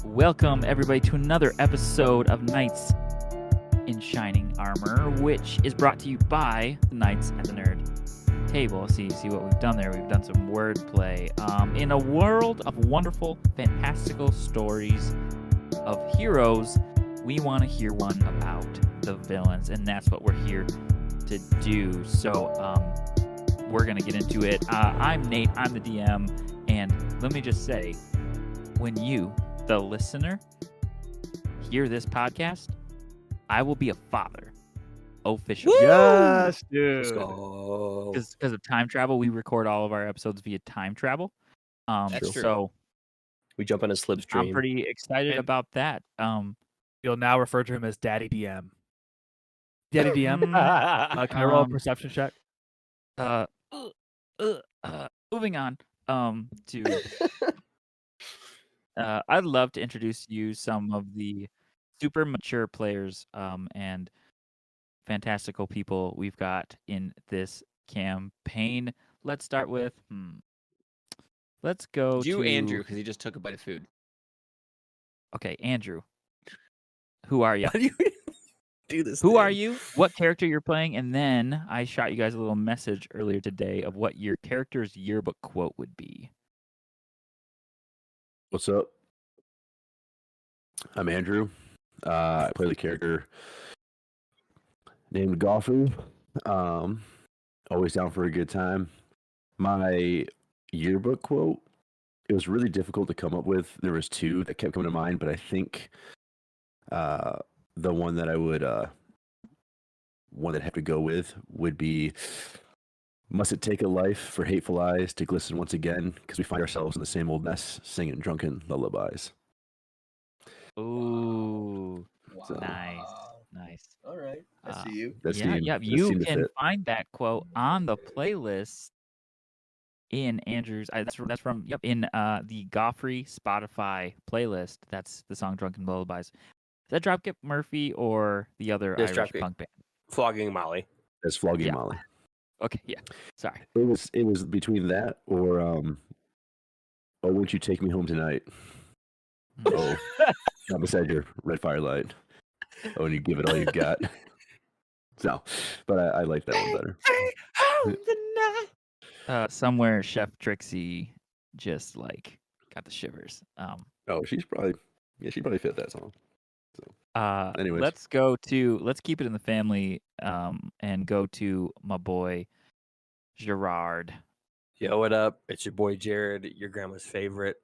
Welcome, everybody, to another episode of Knights in Shining Armor, which is brought to you by the Knights at the Nerd Table. See what we've done there? We've done some wordplay. In a world of wonderful, fantastical stories of heroes, we want to hear one about the villains, and that's what we're here to do. So, we're going to get into it. I'm Nate, I'm the DM, and let me just say, when you, the listener, hear this podcast, I will be a father. Officially. Yes, dude. Let's go. Because of time travel, we record all of our episodes via time travel. That's true. So We jump on a slipstream. I'm pretty excited about that. You'll now refer to him as Daddy DM. Daddy DM. Can I roll a perception check? Moving on. To I'd love to introduce you some of the super mature players and fantastical people we've got in this campaign. Let's start with let's go You, to Andrew, because he just took a bite of food. Okay, Andrew. Who are you? How do you do this? Who are you? What character you're playing? And then I shot you guys a little message earlier today of what your character's yearbook quote would be. What's up? I'm Andrew. I play the character named Goffin. Always down for a good time. My yearbook quote, it was really difficult to come up with. There was two that kept coming to mind, but I think the one that I would have to go with would be, must it take a life for hateful eyes to glisten once again, because we find ourselves in the same old mess, singing drunken lullabies. Ooh, So, nice. All right. I see you. that Yeah, seemed- yeah. that You seemed to can fit. find that quote on the playlist in Andrew's. That's from in the Goffrey Spotify playlist. That's the song "Drunken Lullabies." Is that Dropkick Murphy or the other It's Irish Dropkick. punk band? Flogging Molly. That's Flogging Yeah. Molly. Okay, yeah. Sorry. It was between that or oh, won't you take me home tonight? Oh, not beside your red firelight. Oh, and you give it all you've got. So, but I like that one better. Somewhere Chef Trixie just got the shivers. Oh, she probably fit that song. Anyways. Let's keep it in the family and go to my boy Gerard. Yo, what up? It's your boy Jared, your grandma's favorite.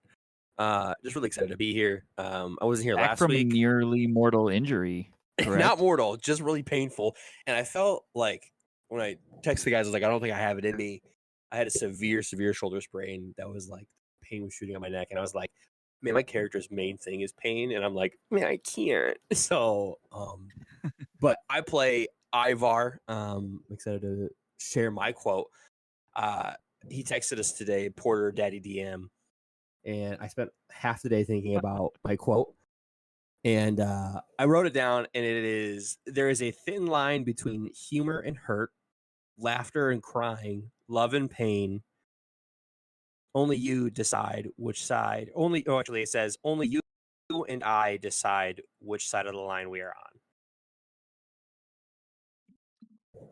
Just really excited to be here. I wasn't here Back last from week. a nearly mortal injury. Correct? Not mortal, just really painful. And I felt like when I texted the guys, I was like, I don't think I have it in me. I had a severe shoulder sprain that was like pain was shooting on my neck, and I was like, man, my character's main thing is pain, and I'm like, man, I can't. So, but I play Ivar. I'm excited to share my quote. He texted us today, Porter Daddy DM, and I spent half the day thinking about my quote. And I wrote it down, and it is, there is a thin line between humor and hurt, laughter and crying, love and pain. Only you decide which side. Actually, it says, only you and I decide which side of the line we are on.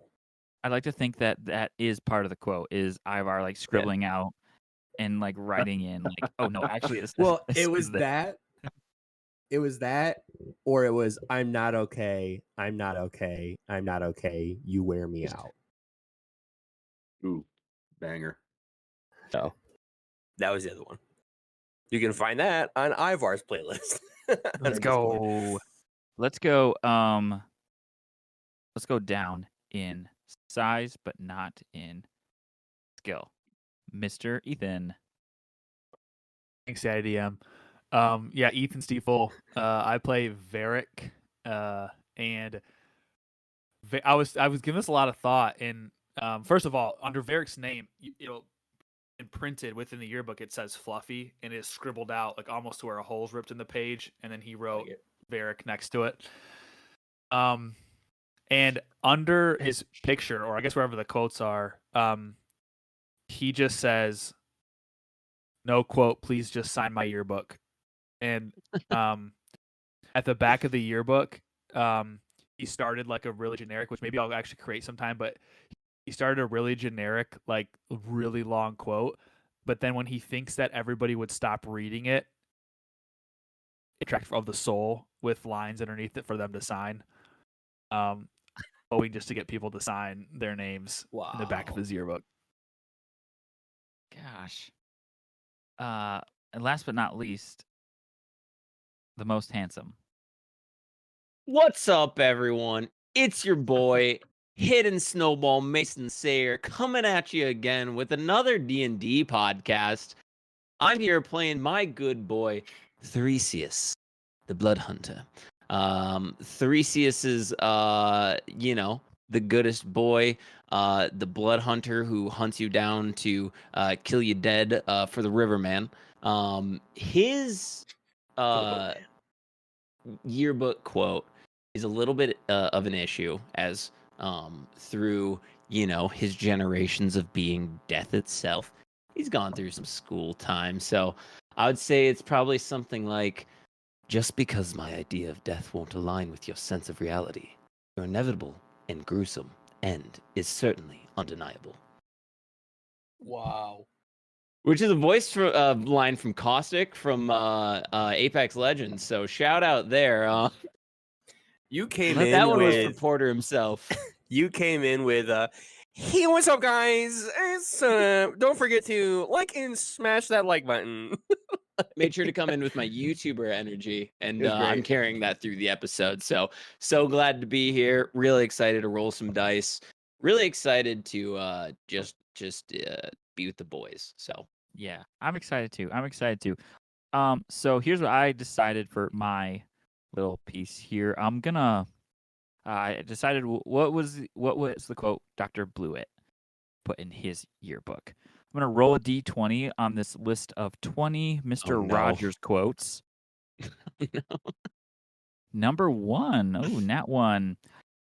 I like to think that is part of the quote, is Ivar scribbling out and writing in oh no, actually this Well, this it was is the- that. It was that, or it was, I'm not okay. I'm not okay. I'm not okay. You wear me out. Ooh, banger. So that was the other one. You can find that on Ivar's playlist. Let's go. Let's go down in size but not in skill. Mr. Ethan. Thanks, Daddy DM. Yeah, Ethan Stiefel. I play Varric, and I was giving this a lot of thought. And first of all, under Varric's name, it'll imprinted within the yearbook. It says Fluffy, and it is scribbled out almost to where a hole's ripped in the page, and then he wrote Varric next to it. And under his picture, or I guess wherever the quotes are, he just says, "No quote, please just sign my yearbook." and at the back of the yearbook, he started like a really generic, which maybe I'll actually create sometime, but he started a really generic, like really long quote. But then when he thinks that everybody would stop reading it, Track of the Soul with lines underneath it for them to sign. Hoping just to get people to sign their names in the back of his yearbook. Gosh. And last but not least, the most handsome. What's up, everyone? It's your boy, Hidden Snowball Mason Sayer, coming at you again with another D&D podcast. I'm here playing my good boy, Thereseus, the Blood Hunter. Theseus is, the goodest boy, the Blood Hunter who hunts you down to kill you dead for the Riverman. His yearbook quote is a little bit of an issue, as through his generations of being death itself, he's gone through some school time. So I would say it's probably something like, just because my idea of death won't align with your sense of reality, your inevitable and gruesome end is certainly undeniable. Wow. Which is a voice line from Caustic from Apex Legends. So shout out there. You came That in one was for with Porter himself. you came in with hey, what's up, guys? It's don't forget to like and smash that like button. Made sure to come in with my YouTuber energy, and It was I'm great. carrying that through the episode. So glad to be here. Really excited to roll some dice. Really excited to just be with the boys. So Yeah, I'm excited too. So here's what I decided for my little piece here. I'm gonna. I decided what was the quote Dr. Blewett put in his yearbook. I'm gonna roll a d20 on this list of 20 Mr. Oh, no. Rogers quotes. Number 1. Oh, nat 1.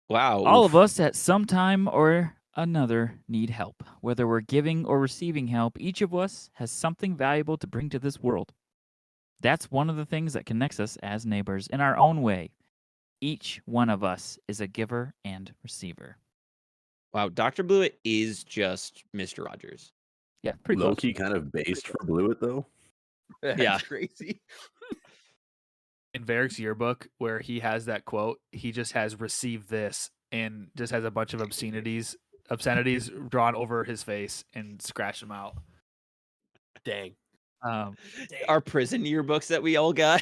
Wow. All of us at some time or another need help. Whether we're giving or receiving help, each of us has something valuable to bring to this world. That's one of the things that connects us as neighbors in our own way. Each one of us is a giver and receiver. Wow, Dr. Blewett is just Mr. Rogers. Yeah, pretty Low close. key kind of based for Blewett though. That's Yeah. crazy. In Varric's yearbook, where he has that quote, he just has "receive this" and just has a bunch of obscenities drawn over his face and scratched them out. Dang. Our prison yearbooks that we all got.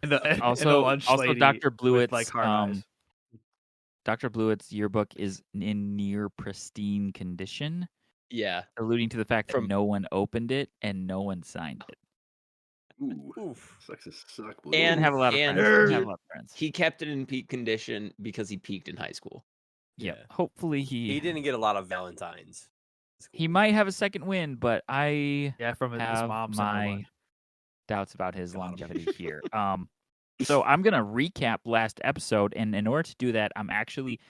And the Also, lunch also lady Dr. with, Blewett's like hard eyes. Dr. Blewett's yearbook is in near pristine condition, Yeah. alluding to the fact that From- no one opened it and no one signed it. Ooh, Oof. sucks to suck. And- Didn't have a lot of and friends. Didn't he- have a lot of friends. He kept it in peak condition because he peaked in high school. Yeah. Yeah. Hopefully He didn't get a lot of Valentines. He might have a second win, but I Yeah, from his have mom. sent him my one. doubts about his Got him. longevity here. So I'm gonna recap last episode, and in order to do that, I'm actually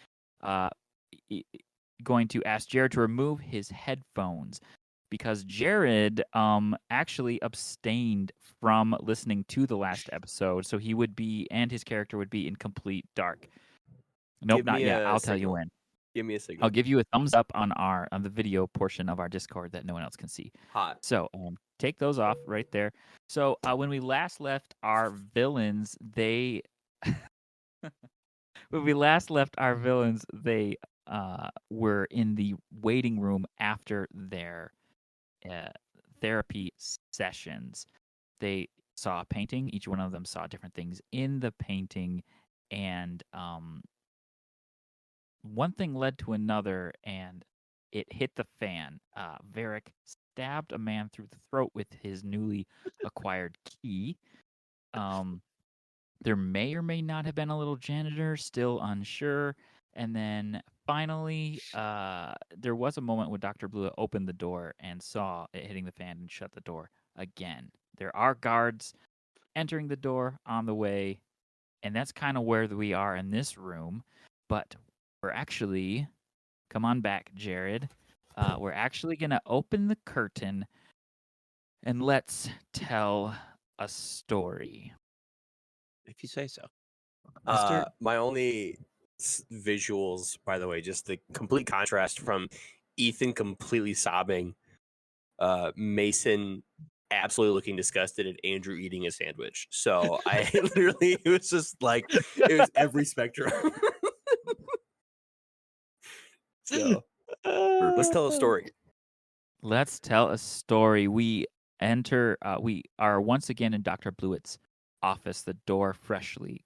going to ask Jared to remove his headphones because Jared actually abstained from listening to the last episode, so he would be and his character would be in complete dark. Nope, Give not me yet. a I'll tell you signal. when. Give me a signal. I'll give you a thumbs up on the video portion of our Discord that no one else can see. Hot. So take those off right there. So when we last left our villains, they were in the waiting room after their therapy sessions. They saw a painting. Each one of them saw different things in the painting, and one thing led to another, and it hit the fan. Varric stabbed a man through the throat with his newly acquired key. There may or may not have been a little janitor, still unsure. And then finally, there was a moment when Dr. Blue opened the door and saw it hitting the fan and shut the door again. There are guards entering the door on the way, and that's kind of where we are in this room. But we're actually, come on back, Jared. We're actually going to open the curtain and let's tell a story. If you say so. My only visuals, by the way, just the complete contrast from Ethan completely sobbing, Mason absolutely looking disgusted, and Andrew eating a sandwich. So I literally, it was just like, it was every spectrum. So let's tell a story. Let's tell a story. We are once again in Dr. Blewett's office, the door freshly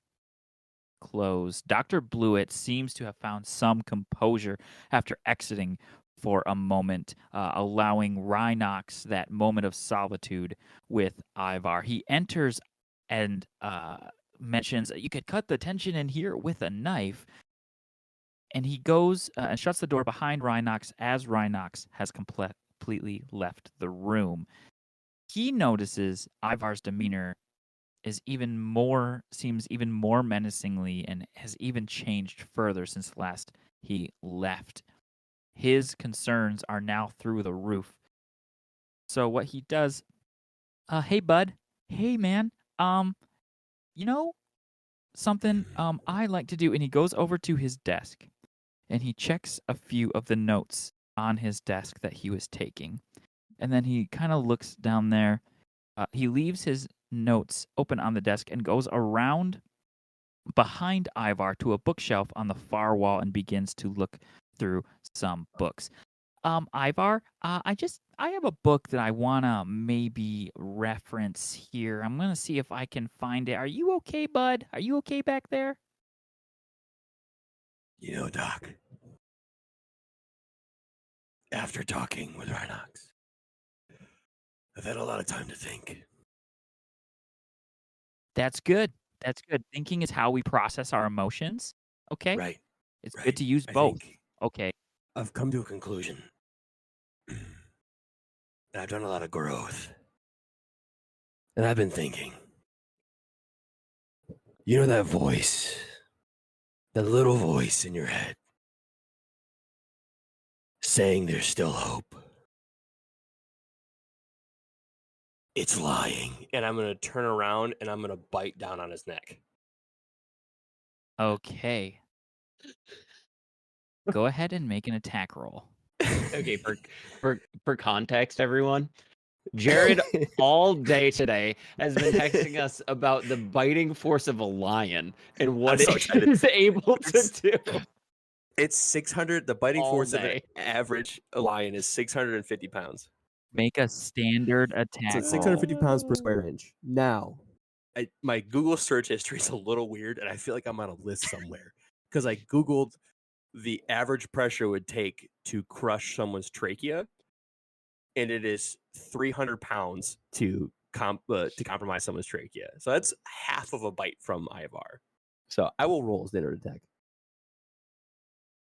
closed. Dr. Blewett seems to have found some composure after exiting for a moment, allowing Rhinox that moment of solitude with Ivar. He enters and mentions, you could cut the tension in here with a knife. And he goes and shuts the door behind Rhinox as Rhinox has completely left the room. He notices Ivar's demeanor seems even more menacingly and has even changed further since last he left. His concerns are now through the roof. So what he does, hey bud, hey man, you know something I like to do, and he goes over to his desk and he checks a few of the notes on his desk that he was taking. And then he kind of looks down there. He leaves his notes open on the desk and goes around behind Ivar to a bookshelf on the far wall and begins to look through some books. Ivar, I have a book that I wanna maybe reference here. I'm gonna see if I can find it. Are you okay, bud? Are you okay back there? You know, Doc, after talking with Rhinox, I've had a lot of time to think. That's good. That's good. Thinking is how we process our emotions. Okay? Right. It's right. good to use I both. think Okay. I've come to a conclusion. I've done a lot of growth. And I've been thinking. You know that voice? That little voice in your head saying there's still hope. It's lying. And I'm going to turn around and I'm going to bite down on his neck. Okay. Go ahead and make an attack roll. Okay, for context, everyone, Jared all day today has been texting us about the biting force of a lion and what so it excited. is able to do. It's 600. The biting All force of an day. average lion is 650 pounds. Make a standard attack So it's roll. 650 pounds per square inch. Now, my Google search history is a little weird, and I feel like I'm on a list somewhere because I Googled the average pressure it would take to crush someone's trachea, and it is 300 pounds to compromise someone's trachea. So that's half of a bite from Ivar. So I will roll standard attack.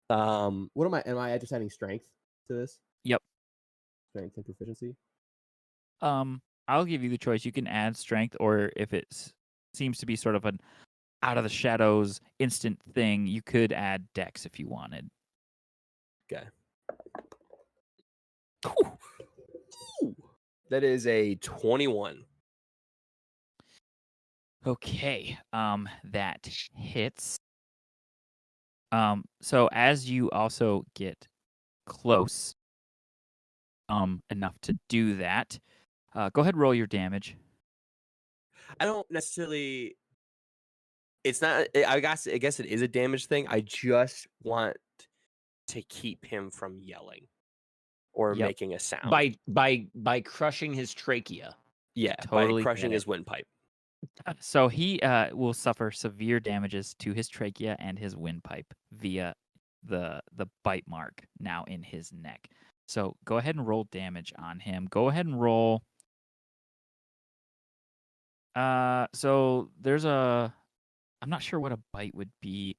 What am I just adding strength to this? Yep. Strength and proficiency? I'll give you the choice. You can add strength, or if it seems to be sort of an out of the shadows instant thing, you could add dex if you wanted. Okay. Ooh. That is a 21. Okay. That hits. So as you also get close, enough to do that, go ahead and roll your damage. I don't necessarily. It's not. I guess it is a damage thing. I just want to keep him from yelling or Yep. making a sound. By crushing his trachea. Yeah, Totally by crushing get his windpipe. So he will suffer severe damages to his trachea and his windpipe via the bite mark now in his neck. So go ahead and roll damage on him. Go ahead and roll. So there's I'm not sure what a bite would be.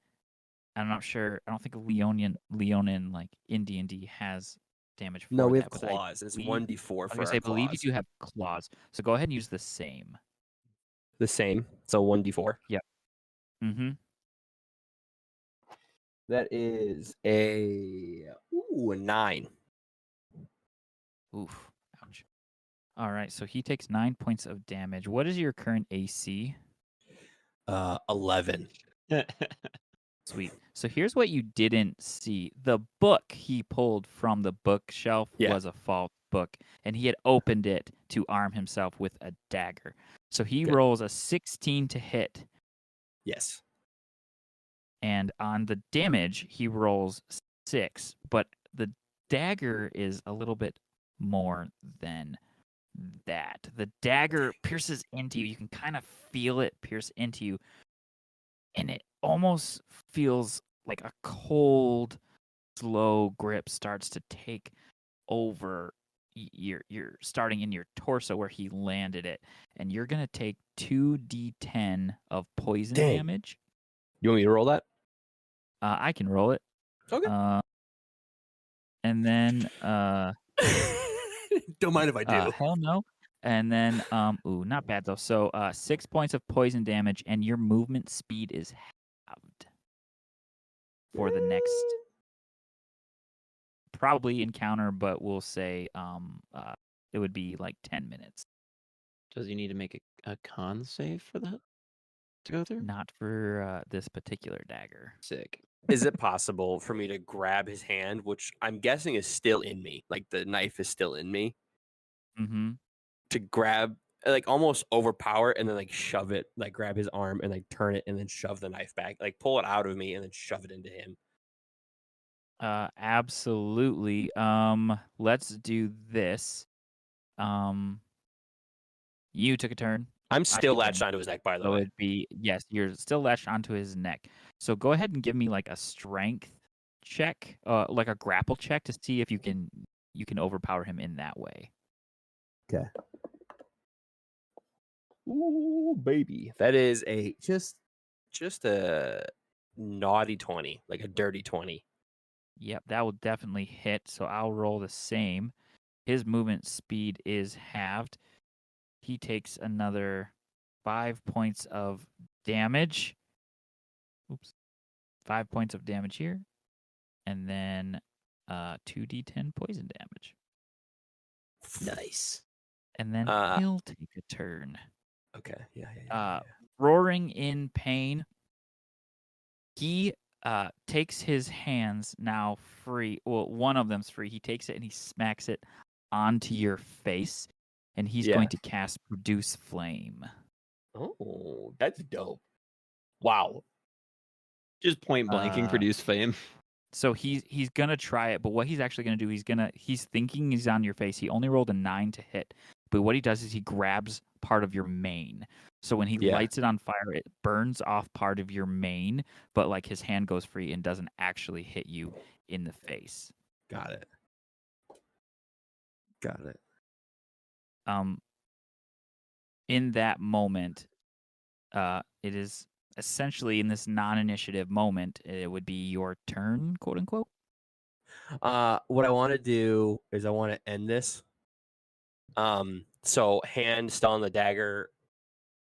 I'm not sure. I don't think Leonin like in D&D has damage for No, we that. have But claws. It's believe- 1d4 for I was gonna our say, I believe you claws. do have claws. So go ahead and use the same. The same. So 1d4. Mm-hmm. That is a 9. Oof. Ouch. All right, so he takes 9 points of damage. What is your current AC? 11. Sweet. So here's what you didn't see. The book he pulled from the bookshelf Yeah. was a false book, and he had opened it to arm himself with a dagger. So he Good. rolls a 16 to hit, Yes. and on the damage, he rolls 6. But the dagger is a little bit more than that. The dagger pierces into you. You can kind of feel it pierce into you, and it almost feels like a cold, slow grip starts to take over you're starting in your torso where he landed it, and you're gonna take 2d10 of poison Dang. damage. You want me to roll that? I can roll it. Okay. And then Don't mind if I do. hell no. And then not bad though. So 6 points of poison damage, and your movement speed is halved for the next probably encounter, but we'll say it would be like 10 minutes. Does he need to make a con save for that to go through? Not for this particular dagger. Sick. Is it possible for me to grab his hand, which I'm guessing is still in me, like the knife is still in me, Mm-hmm. to grab, like almost overpower and then like shove it, like grab his arm and like turn it and then shove the knife back, like pull it out of me and then shove it into him? Absolutely. Let's do this. You took a turn. I'm I still took a latched turn. onto his neck, by the So way. it'd be, yes, you're still latched onto his neck. So go ahead and give me like a strength check, like a grapple check to see if you can overpower him in that way. Okay. Ooh, baby. That is a just a naughty 20, like a dirty 20. Yep, that will definitely hit. So I'll roll the same. His movement speed is halved. He takes another 5 points of damage. Oops. 5 points of damage here. And then 2d10 poison damage. Nice. And then he'll take a turn. Okay. Yeah. Roaring in pain, he takes his hands now free. Well, one of them's free. He takes it and he smacks it onto your face, and he's going to cast Produce Flame. Oh, that's dope. Wow. Just point blanking produce flame. So he's gonna try it, but what he's actually gonna do, he's thinking he's on your face. He only rolled a 9 to hit, but what he does is he grabs part of your mane. So when he lights it on fire, it burns off part of your mane, but like his hand goes free and doesn't actually hit you in the face. Got it. In that moment, it is essentially in this non-initiative moment, it would be your turn, quote unquote. What I want to do is I want to end this. So hand still on the dagger,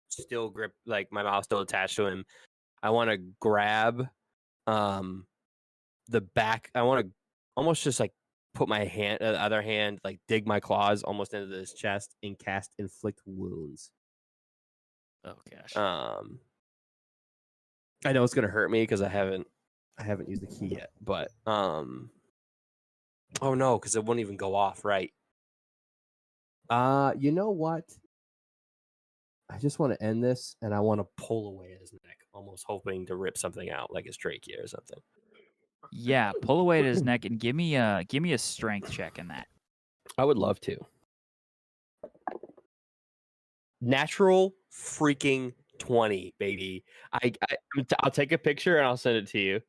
still grip, like my mouth still attached to him. I want to grab the back. I want to almost just like put my hand, the other hand, like dig my claws almost into his chest and cast Inflict Wounds. Oh gosh. I know it's gonna hurt me because I haven't used the key yet, but oh no, because it won't even go off, right? You know what? I just want to end this, and I want to pull away at his neck, almost hoping to rip something out, like his trachea or something. Yeah, pull away at his neck and give me a strength check in that. I would love to. Natural freaking 20, baby. I'll take a picture and I'll send it to you.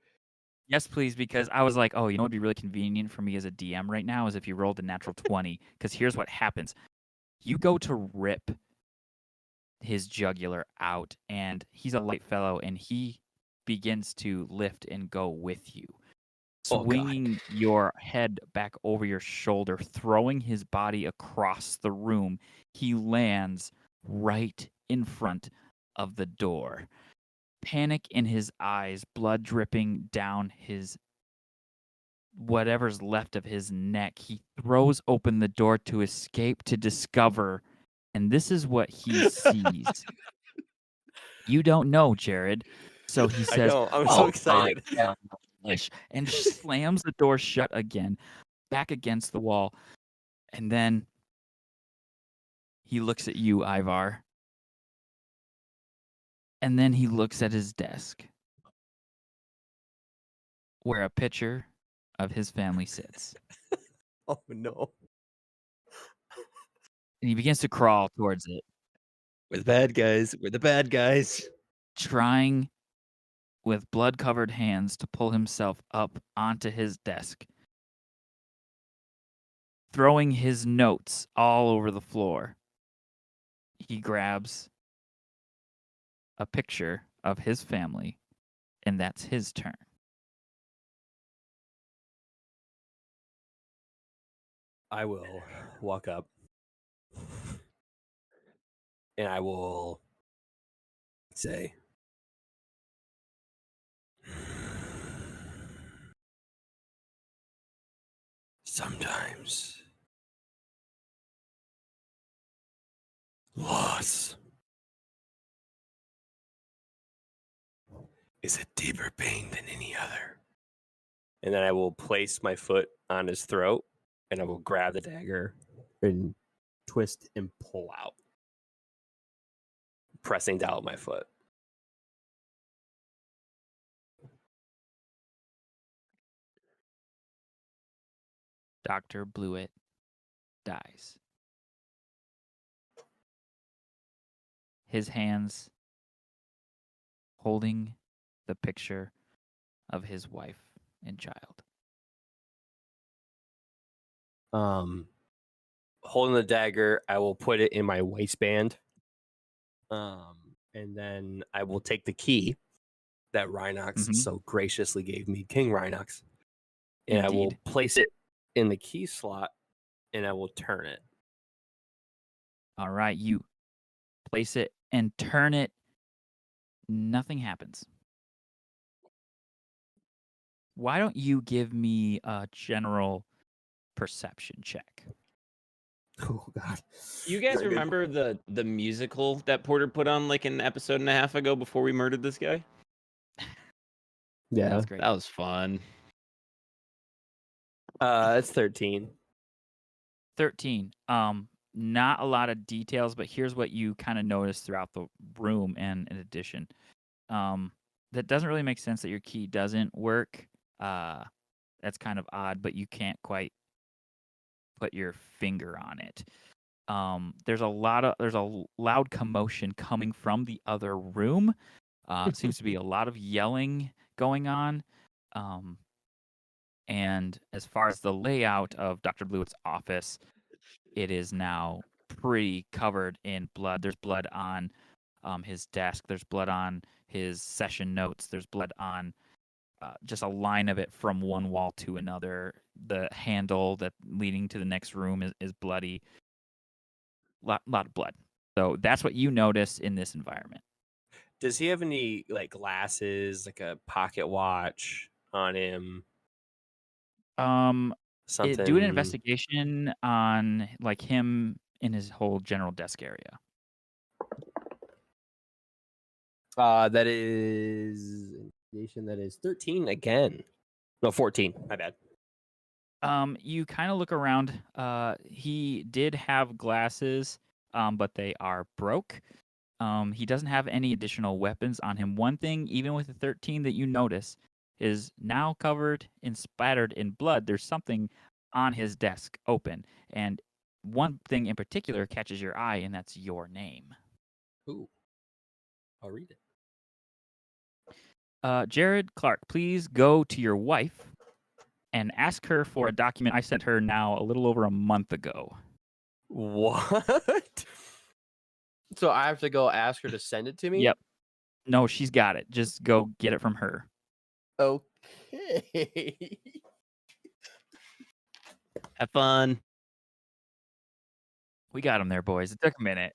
Yes, please, because I was like, oh, you know what would be really convenient for me as a DM right now is if you rolled a natural 20, because here's what happens. You go to rip his jugular out, and he's a light fellow, and he begins to lift and go with you, swinging your head back over your shoulder, throwing his body across the room. He lands right in front of the door. Panic in his eyes, blood dripping down his whatever's left of his neck. He throws open the door to escape to discover, and this is what he sees. You don't know, Jared. So he I says, don't. I'm so "Oh, excited. my gosh," and slams the door shut again, back against the wall. And then he looks at you, Ivar. And then he looks at his desk, where a picture of his family sits. Oh no. And he begins to crawl towards it, We're the bad guys. We're the bad guys. trying with blood-covered hands to pull himself up onto his desk, throwing his notes all over the floor. He grabs a picture of his family, and that's his turn. I will walk up and I will say, sometimes loss is a deeper pain than any other. And then I will place my foot on his throat and I will grab the dagger and twist and pull out, pressing down with my foot. Dr. Blewett dies. His hands holding the picture of his wife and child. Holding the dagger, I will put it in my waistband. And then I will take the key that Rhinox so graciously gave me, King Rhinox, and I will Indeed. place it in the key slot and I will turn it. All right, you place it and turn it. Nothing happens. Why don't you give me a general perception check? Oh God! You guys Very good. remember the musical that Porter put on like an episode and a half ago before we murdered this guy? That Yeah, was great. That was fun. it's 13. 13. Not a lot of details, but here's what you kind of notice throughout the room. And in addition, that doesn't really make sense that your key doesn't work. That's kind of odd, but you can't quite put your finger on it. There's a loud commotion coming from the other room. It seems to be a lot of yelling going on. And as far as the layout of Dr. Blewett's office, it is now pretty covered in blood. There's blood on his desk. There's blood on his session notes. There's blood on just a line of it from one wall to another. The handle that leading to the next room is bloody. Lot of blood. So that's what you notice in this environment. Does he have any like glasses, like a pocket watch on him? Something. Do an investigation on like him in his whole general desk area. That is investigation. That is 13 again. No, 14. My bad. You kind of look around. He did have glasses, but they are broke. He doesn't have any additional weapons on him. One thing, even with the 13 that you notice, is now covered and splattered in blood. There's something on his desk open. And one thing in particular catches your eye, and that's your name. Ooh. I'll read it. Jared Clark, please go to your wife and ask her for a document I sent her now a little over a month ago. What? So I have to go ask her to send it to me? Yep. No, she's got it. Just go get it from her. Okay. Have fun. We got him there, boys. It took a minute.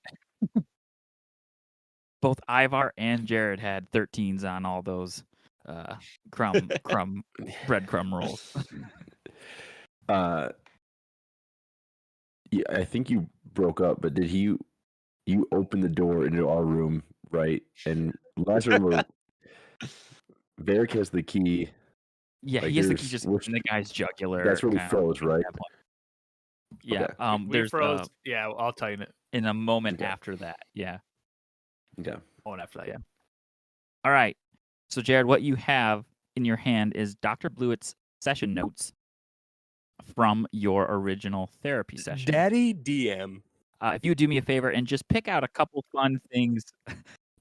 Both Ivar and Jared had 13s on all those breadcrumb rolls. Yeah, I think you broke up, but did you open the door into our room, right? And last room where Varric has the key. Yeah, Like he has the key there's just we're, in the guy's jugular. that's where we kind of froze, at right? that point. Yeah. Okay. We There's froze. Yeah, I'll tell you in a moment Okay. after that. Yeah. Okay. one after that. Yeah. All right. So, Jared, what you have in your hand is Dr. Blewett's session notes from your original therapy session. Daddy DM. If you would do me a favor and just pick out a couple fun things,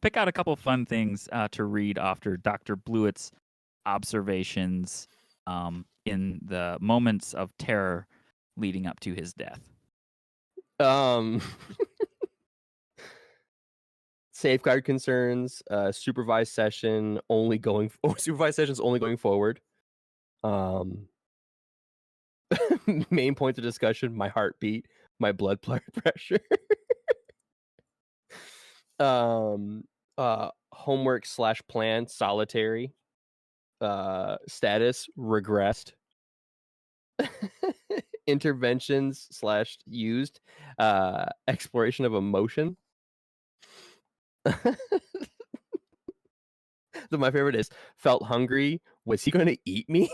to read after Dr. Blewett's observations in the moments of terror leading up to his death. Safeguard concerns, supervised sessions only going forward. Main points of discussion: my heartbeat, my blood pressure. Homework / plan solitary. Status regressed. Interventions / used. Exploration of emotion. So my favorite is felt hungry. Was he going to eat me?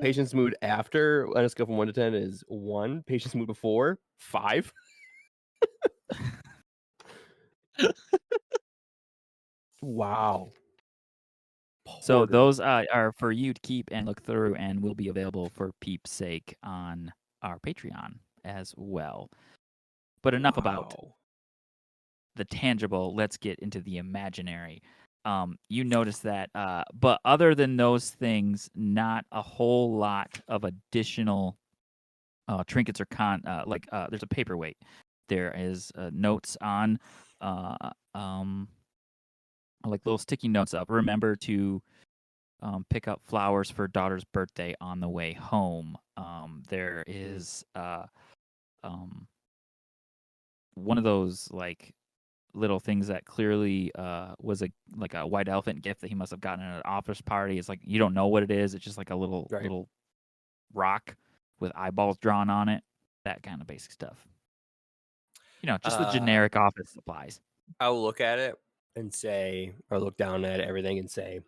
Patient's mood after on a scale from 1 to 10 is 1. Patient's mood before 5. Wow. So Porter. those are for you to keep and look through, and will be available for Peep's sake on our Patreon as well. But enough about Wow. the tangible. Let's get into the imaginary. You notice that, but other than those things, not a whole lot of additional trinkets or there's a paperweight. There is notes on, like little sticky notes up. Remember to pick up flowers for daughter's birthday on the way home. There is one of those like little things that clearly was a white elephant gift that he must have gotten at an office party. It's like you don't know what it is. It's just like a little rock with eyeballs drawn on it. That kind of basic stuff. Just the generic office supplies. I will look at it and say, or look down at everything and say,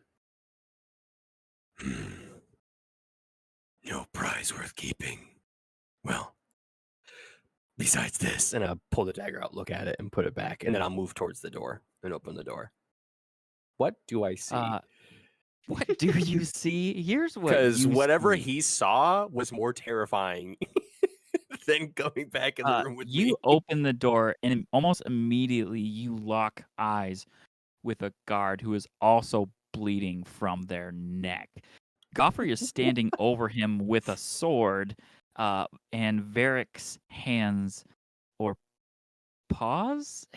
no prize worth keeping. Well, besides this, and I'll pull the dagger out, look at it, and put it back, and then I'll move towards the door and open the door. What do I see? What do you see? Here's what Because whatever see. he saw was more terrifying than going back in the room with me. You open the door, and almost immediately you lock eyes with a guard who is also bleeding from their neck. Goffrey is standing over him with a sword, and Varric's hands paws?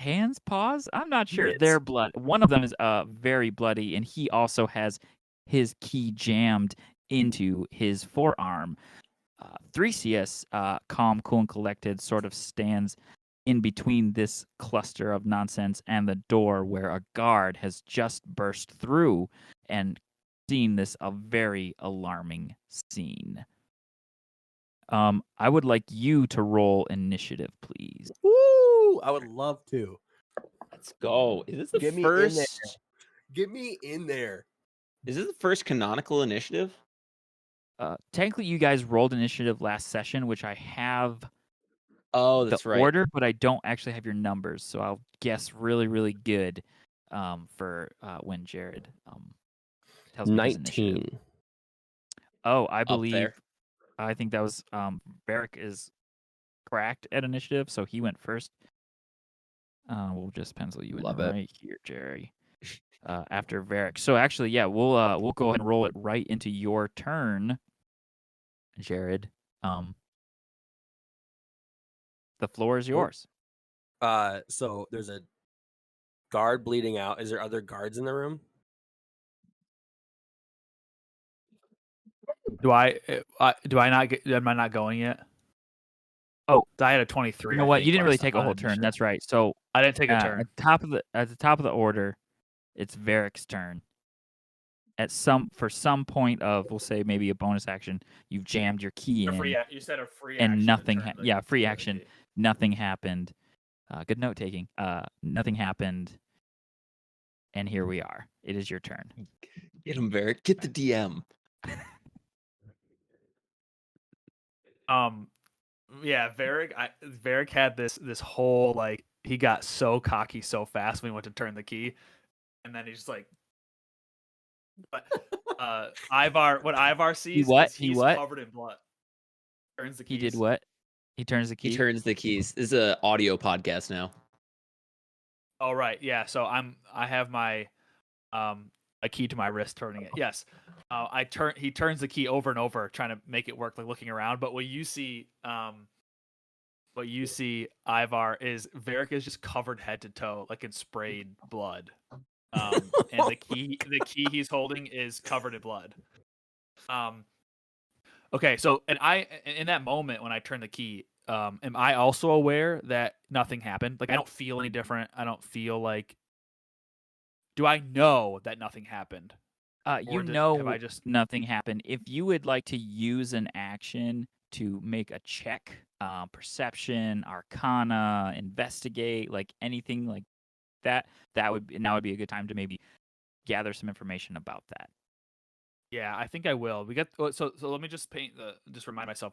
I'm not sure. Mitts. They're blood. One of them is very bloody, and he also has his key jammed into his forearm. Thresias, calm, cool, and collected, sort of stands in between this cluster of nonsense and the door where a guard has just burst through and seen this a very alarming scene. I would like you to roll initiative, please. Woo! I would love to. Let's go. Is this the Get me first? in there. Get me in there. Is this the first canonical initiative? Technically, you guys rolled initiative last session, which I have Oh, that's the right. order, but I don't actually have your numbers. So I'll guess really, really good for when Jared tells me his initiative. 19. Oh, I Up believe. there. I think that was Varric is cracked at initiative, so he went first. We'll just pencil you in Love it. right here, Jerry. After Varric. So actually, yeah, we'll go ahead and roll it right into your turn, Jared. The floor is yours. So there's a guard bleeding out. Is there other guards in the room? Do I not get? Am I not going yet? Oh, I had a 23. You know I what? think, You didn't really last take a on whole turn. initiative. That's right. So I didn't take a at turn. the top of the order, it's Varric's turn. for some point of, we'll say maybe a bonus action, you've jammed your key in, You said a free and action. nothing. to turn the Yeah, free key into action. key. Nothing happened. Good note taking. Nothing happened, and here we are. It is your turn. Get him, Varric. Get the DM. Yeah, Varric had this whole like he got so cocky so fast when he went to turn the key, and then he's just like, but Ivar sees what? is He he's what? covered in blood. Turns the He keys. did what? He turns the key. He turns the keys. This is an audio podcast now. Oh right, yeah. So I have my a key to my wrist turning it. Yes. He turns the key over and over trying to make it work, like looking around. But what you see Ivar is Varric is just covered head to toe, like in sprayed blood. And the key he's holding is covered in blood. Okay, so in that moment when I turn the key, am I also aware that nothing happened? Like I don't feel any different. I don't feel like. Do I know that nothing happened? You Or know have I just nothing happened. If you would like to use an action to make a check, perception, arcana, investigate, like anything like that, now would be a good time to maybe gather some information about that. Yeah, I think I will. We got so let me just remind myself.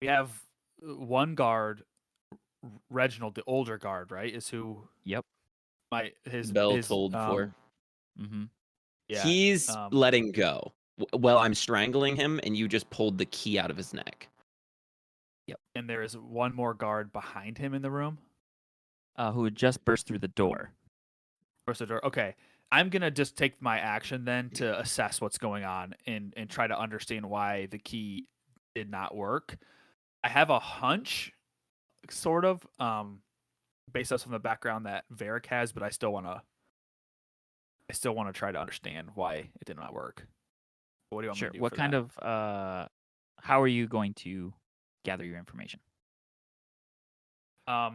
We have one guard, Reginald, the older guard, right? Is who Yep. his Bell told for. Mm-hmm. Yeah, He's letting go. Well, I'm strangling him, and you just pulled the key out of his neck. Yep. And there is one more guard behind him in the room. Who had just burst through the door. Burst the door. Okay, I'm gonna just take my action then to assess what's going on and try to understand why the key did not work. I have a hunch, sort of, based off from the background that Varric has, but I still want to try to understand why it did not work. What do you want me to do? What for kind that? of how are you going to gather your information? Are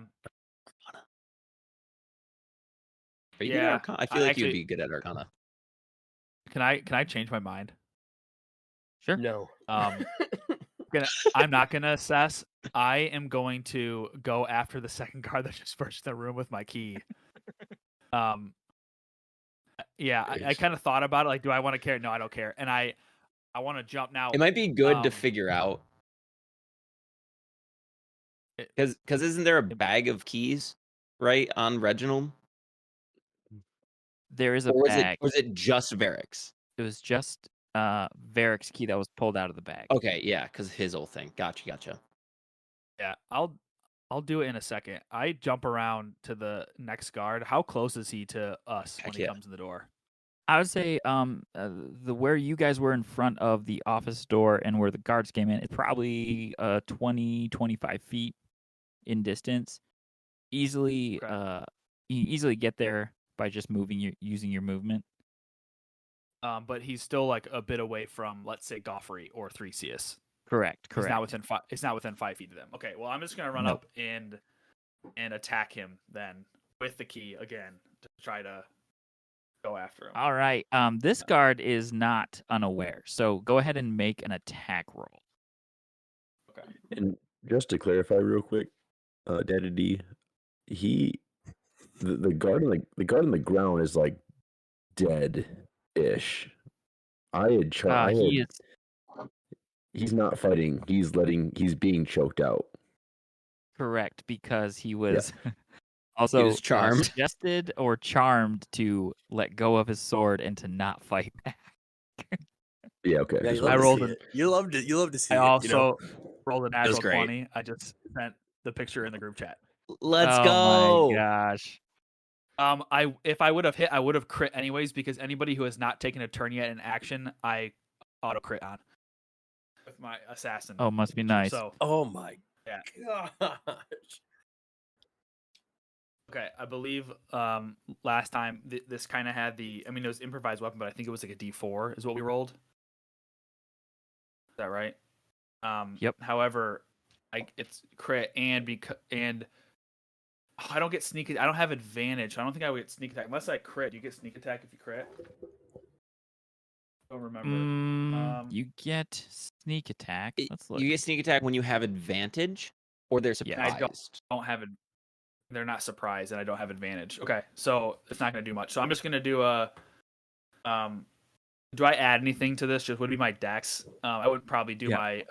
you good at Yeah, Arcana? I feel like you'd be good at Arcana. Can I change my mind? Sure. No. I'm not gonna assess. I am going to go after the second guard that just burst in the room with my key. Yeah, I kind of thought about it. Like, do I want to care? No, I don't care. And I want to jump now. It might be good to figure out. Because isn't there a bag of keys, right, on Reginald? There is a Or bag. was it just Varric's? It was just Varric's key that was pulled out of the bag. Okay, yeah, because his whole thing. Gotcha. Yeah, I'll do it in a second. I jump around to the next guard. How close is he to us when he comes in the door? I would say the where you guys were in front of the office door and where the guards came in, it's probably 20-25 feet in distance. Easily Okay. you easily get there by just using your movement. But he's still like a bit away from, let's say, Goffrey or Theseus. Correct. It's not within 5 feet of them. Okay, well, I'm just gonna run up and attack him then with the key again to try to go after him. All right. This guard is not unaware, so go ahead and make an attack roll. Okay. And just to clarify real quick, Daddy D, the guard on the ground is like dead-ish. He's not fighting. He's being choked out. Correct, because he was also He was charmed. Suggested or charmed to let go of his sword and to not fight back. Yeah, okay. Yeah, I rolled you love to see I it. also rolled a natural great. 20. I just sent the picture in the group chat. Let's Oh go. my gosh. If I would have hit, I would have crit anyways, because anybody who has not taken a turn yet in action, I auto crit on with my assassin. Oh, must be nice. So Oh my gosh. okay, I believe last time this kind of had it was improvised weapon, but I think it was like a D4 is what we rolled. Is that right? Yep. However, it's crit and I don't get sneak. I don't have advantage. I don't think I would get sneak attack unless I crit. You get sneak attack if you crit. Don't remember. You get sneak attack. Let's look. You get sneak attack when you have advantage, or they're Yeah. I surprised. don't have it. They're not surprised, and I don't have advantage. Okay, so it's not going to do much. So I'm just going to do a. Do I add anything to this? Just would it be my dex. I would probably do my.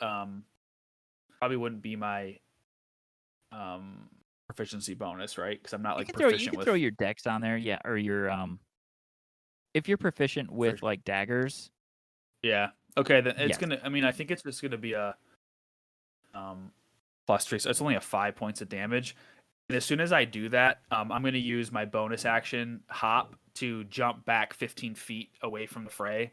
Probably wouldn't be my. Proficiency bonus, right? Because I'm not like proficient You can with. throw your dex on there, yeah, or your If you're proficient with like daggers. Yeah. Okay, then it's Yes. gonna. I mean, I think it's just gonna be a. Plus 3, so it's only a 5 points of damage. And as soon as I do that, I'm going to use my bonus action hop to jump back 15 feet away from the fray,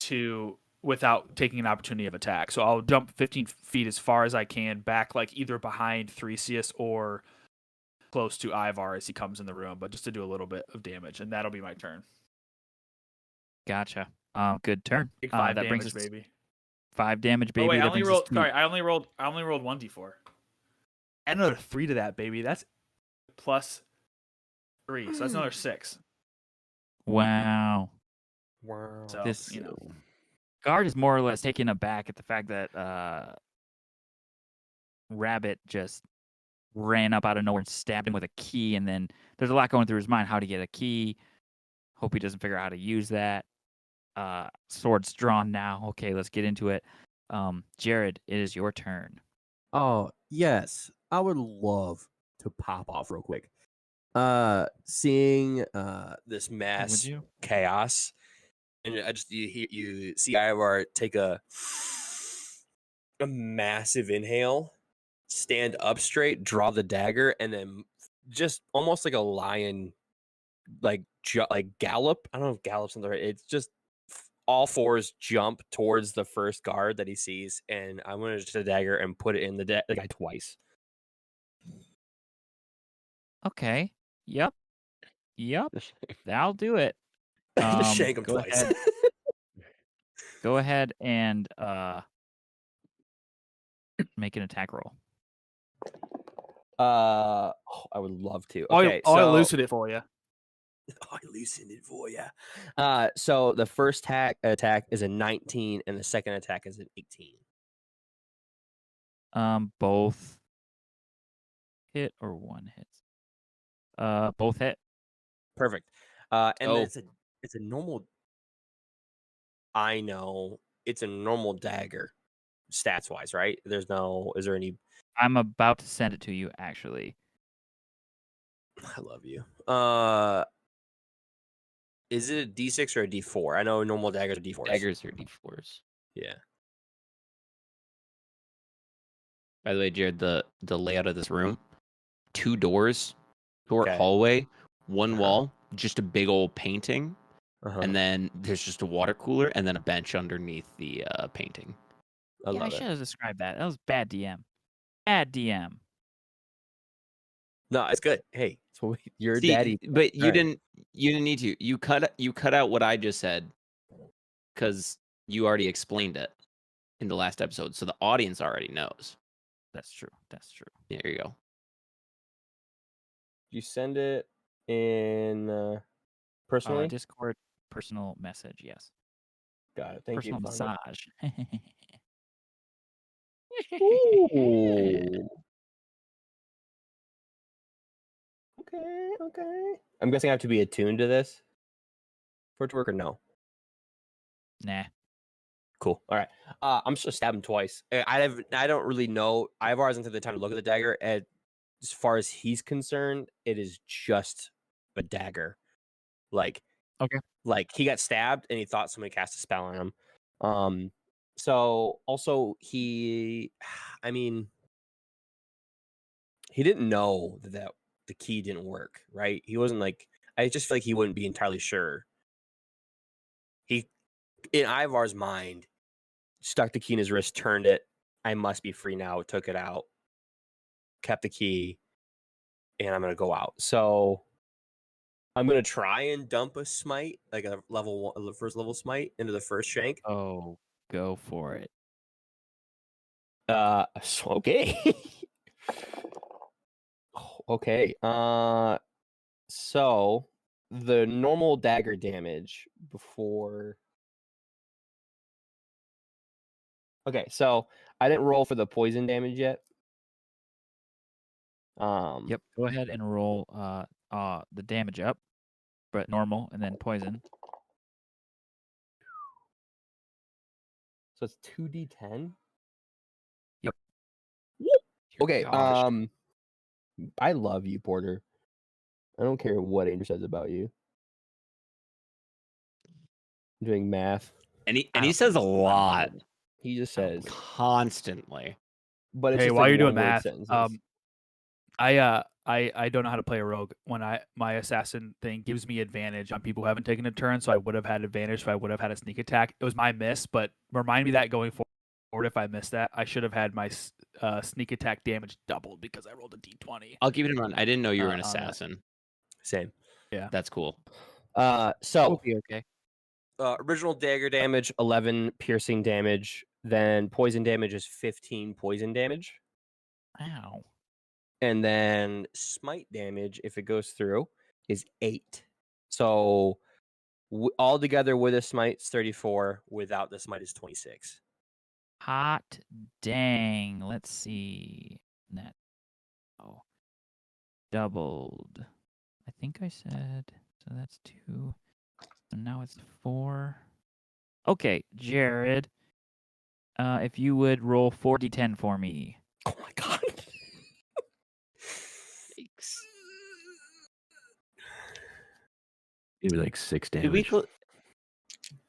to without taking an opportunity of attack. So I'll jump 15 feet as far as I can back, like either behind Thresius or close to Ivar as he comes in the room, but just to do a little bit of damage, and that'll be my turn. Gotcha. Good turn. Take 5 that damage, brings us baby. 5 damage, baby. Oh wait, That brings us to- I only rolled 1d4. Add another 3 to that, baby. That's plus 3, so that's another 6. Wow. Wow. So This- you know, Guard is more or less taken aback at the fact that Rabbit just ran up out of nowhere and stabbed him with a key, and then there's a lot going through his mind how to get a key. Hope he doesn't figure out how to use that. Sword's drawn now. Okay, let's get into it. Jared, it is your turn. Oh, yes. I would love to pop off real quick. Seeing this mass you? chaos, and I just you see Ivar take a massive inhale, stand up straight, draw the dagger, and then just almost like a lion, like gallop. I don't know if gallop's in the right. It's just all fours jump towards the first guard that he sees, and I'm gonna just a dagger and put it in the guy twice. Okay. Yep. That'll do it. Just shank him go twice. ahead. Go ahead and make an attack roll. I would love to. I'll Okay, so elucidate it for you. I loosened it for you. So the first attack is a 19, and the second attack is an 18. Both hit or one hits? Both hit. Perfect. And then Oh. it's a normal. I know it's a normal dagger, stats wise, right? Is there any? I'm about to send it to you, actually. I love you. Is it a D6 or a D4? I know normal daggers are D4s. Daggers are D4s. Yeah. By the way, Jared, the layout of this room: 2 doors, short Okay. hallway, one wall, just a big old painting, Uh-huh. and then there's just a water cooler, and then a bench underneath the painting. I Yeah, I love should it. have described that. That was bad DM. Bad DM. No, it's good. Hey, so your See, daddy. but you Alright. didn't need to. You cut out what I just said because you already explained it in the last episode, so the audience already knows. That's true. That's true. There you go. You send it in personally. Discord personal message. Yes. Got it. Thank Personal you. Fonda. massage. Ooh. Okay. I'm guessing I have to be attuned to this for it to work, or no? Nah. Cool. All right. I'm just gonna stab him twice. I don't really know. Ivar hasn't had the time to look at the dagger. And as far as he's concerned, it is just a dagger. Like, Okay. Like he got stabbed and he thought somebody cast a spell on him. So also he didn't know that the key didn't work, right? He wasn't like, I just feel like he wouldn't be entirely sure. He, in Ivar's mind, stuck the key in his wrist, turned it. I must be free now. Took it out, kept the key, and I'm gonna go out. So I'm gonna try and dump a smite, like a first level smite, into the first shank. Oh, go for it. Okay. Okay. So the normal dagger damage before. Okay, so I didn't roll for the poison damage yet. Yep. Go ahead and roll the damage up, but normal and then poison. So it's 2d10. Yep. Okay. Gosh. I love you, Porter. I don't care what Andrew says about you. I'm doing math. And I he don't says a think it's lot, He just I don't says, constantly. but it's Hey, just while like you're doing one-word math, sentences. I don't know how to play a rogue. When my assassin thing gives me advantage on people who haven't taken a turn, so I would have had advantage if I would have had a sneak attack. It was my miss, but remind me that going forward if I missed that, I should have had my sneak attack damage doubled because I rolled a d20. I'll keep it in mind. I didn't know you were an on that. assassin. Same. That's cool. We'll So be okay. original dagger damage, 11 piercing damage. Then poison damage is 15 poison damage. Ow. And then smite damage, if it goes through, is 8. So all together with a smite is 34. Without the smite is 26. Hot dang. Let's see. That. Oh. Doubled. I think I said. So that's 2. So now it's 4. Okay, Jared. If you would roll 4d10 for me. Oh my god. Maybe like 6 Did we damage.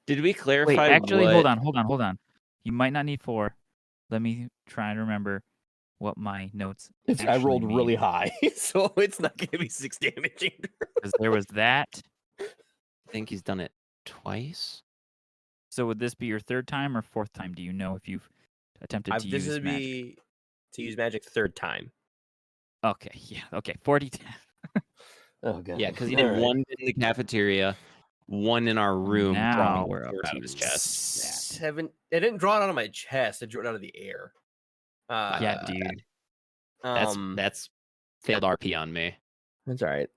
did we clarify? Wait, actually, what... hold on. You might not need 4. Let me try and remember what my notes. I rolled actually really mean. high, so it's not going to be 6 damage. Because there was that. I think he's done it twice. So would this be your 3rd time or 4th time? Do you know if you've attempted to This use would magic? be to use magic 3rd time. Okay, yeah, okay, 4d10. Oh god. Yeah, because he did one in the cafeteria, one in our room. Now drawing we're a up sword out to of his chest. 7. It didn't draw it out of my chest. It drew it out of the air. Yeah, dude. That's failed RP on me. That's all right.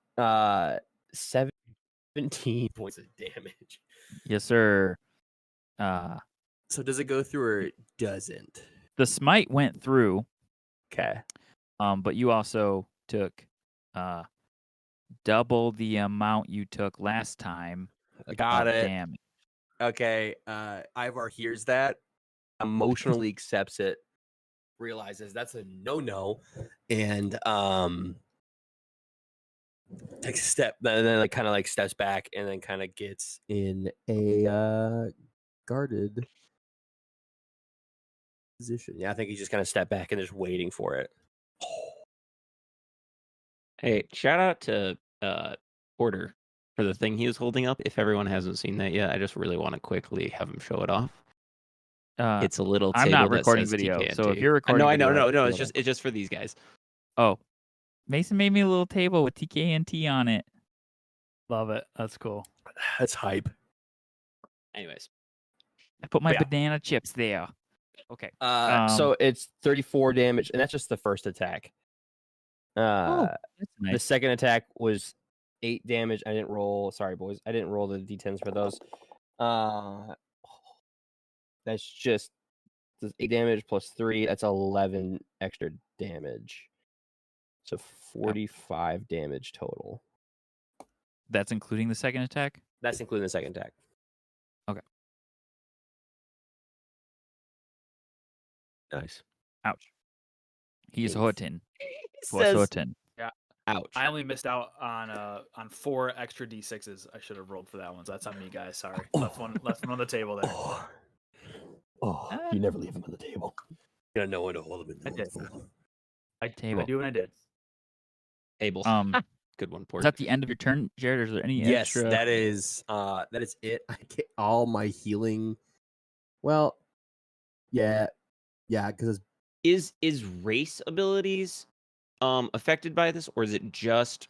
17 points of damage. Yes, sir. So does it go through or it doesn't? The smite went through. Okay. But you also took double the amount you took last time. Got of it. Damage. Okay. Ivar hears that, emotionally accepts it, realizes that's a no-no, and takes a step, and then like kind of like steps back, and then kind of gets in a guarded position. Yeah, I think he's just kind of stepped back and just waiting for it. Hey, shout out to Porter for the thing he was holding up. If everyone hasn't seen that yet, I just really want to quickly have him show it off. It's a little table I'm not that recording says video, TKNT. so if you're recording, I know. video, No. It's just for these guys. Oh, Mason made me a little table with TKNT on it. Love it. That's cool. That's hype. Anyways, I put my Yeah. banana chips there. Okay. So it's 34 damage, and that's just the first attack. That's The nice. second attack was 8 damage. I didn't roll. Sorry, boys. I didn't roll the d10s for those. That's just 8 damage plus 3. That's 11 extra damage. So 45 damage total. That's including the second attack? That's including the second attack. Nice. Ouch. He's Oof. hurting. says, Hurting. ouch. I only missed out on 4 extra d6s. I should have rolled for that one. So that's on me, guys. Sorry. Left one on the table there. You never leave him on the table. You gotta know when to hold him in I the did. table. I Table. do and I did. Able. Good one, Is Porter. that the end of your turn, Jared? Or is there any Yes, extra? that is it. I get all my healing. Well, yeah, because Is race abilities affected by this, or is it just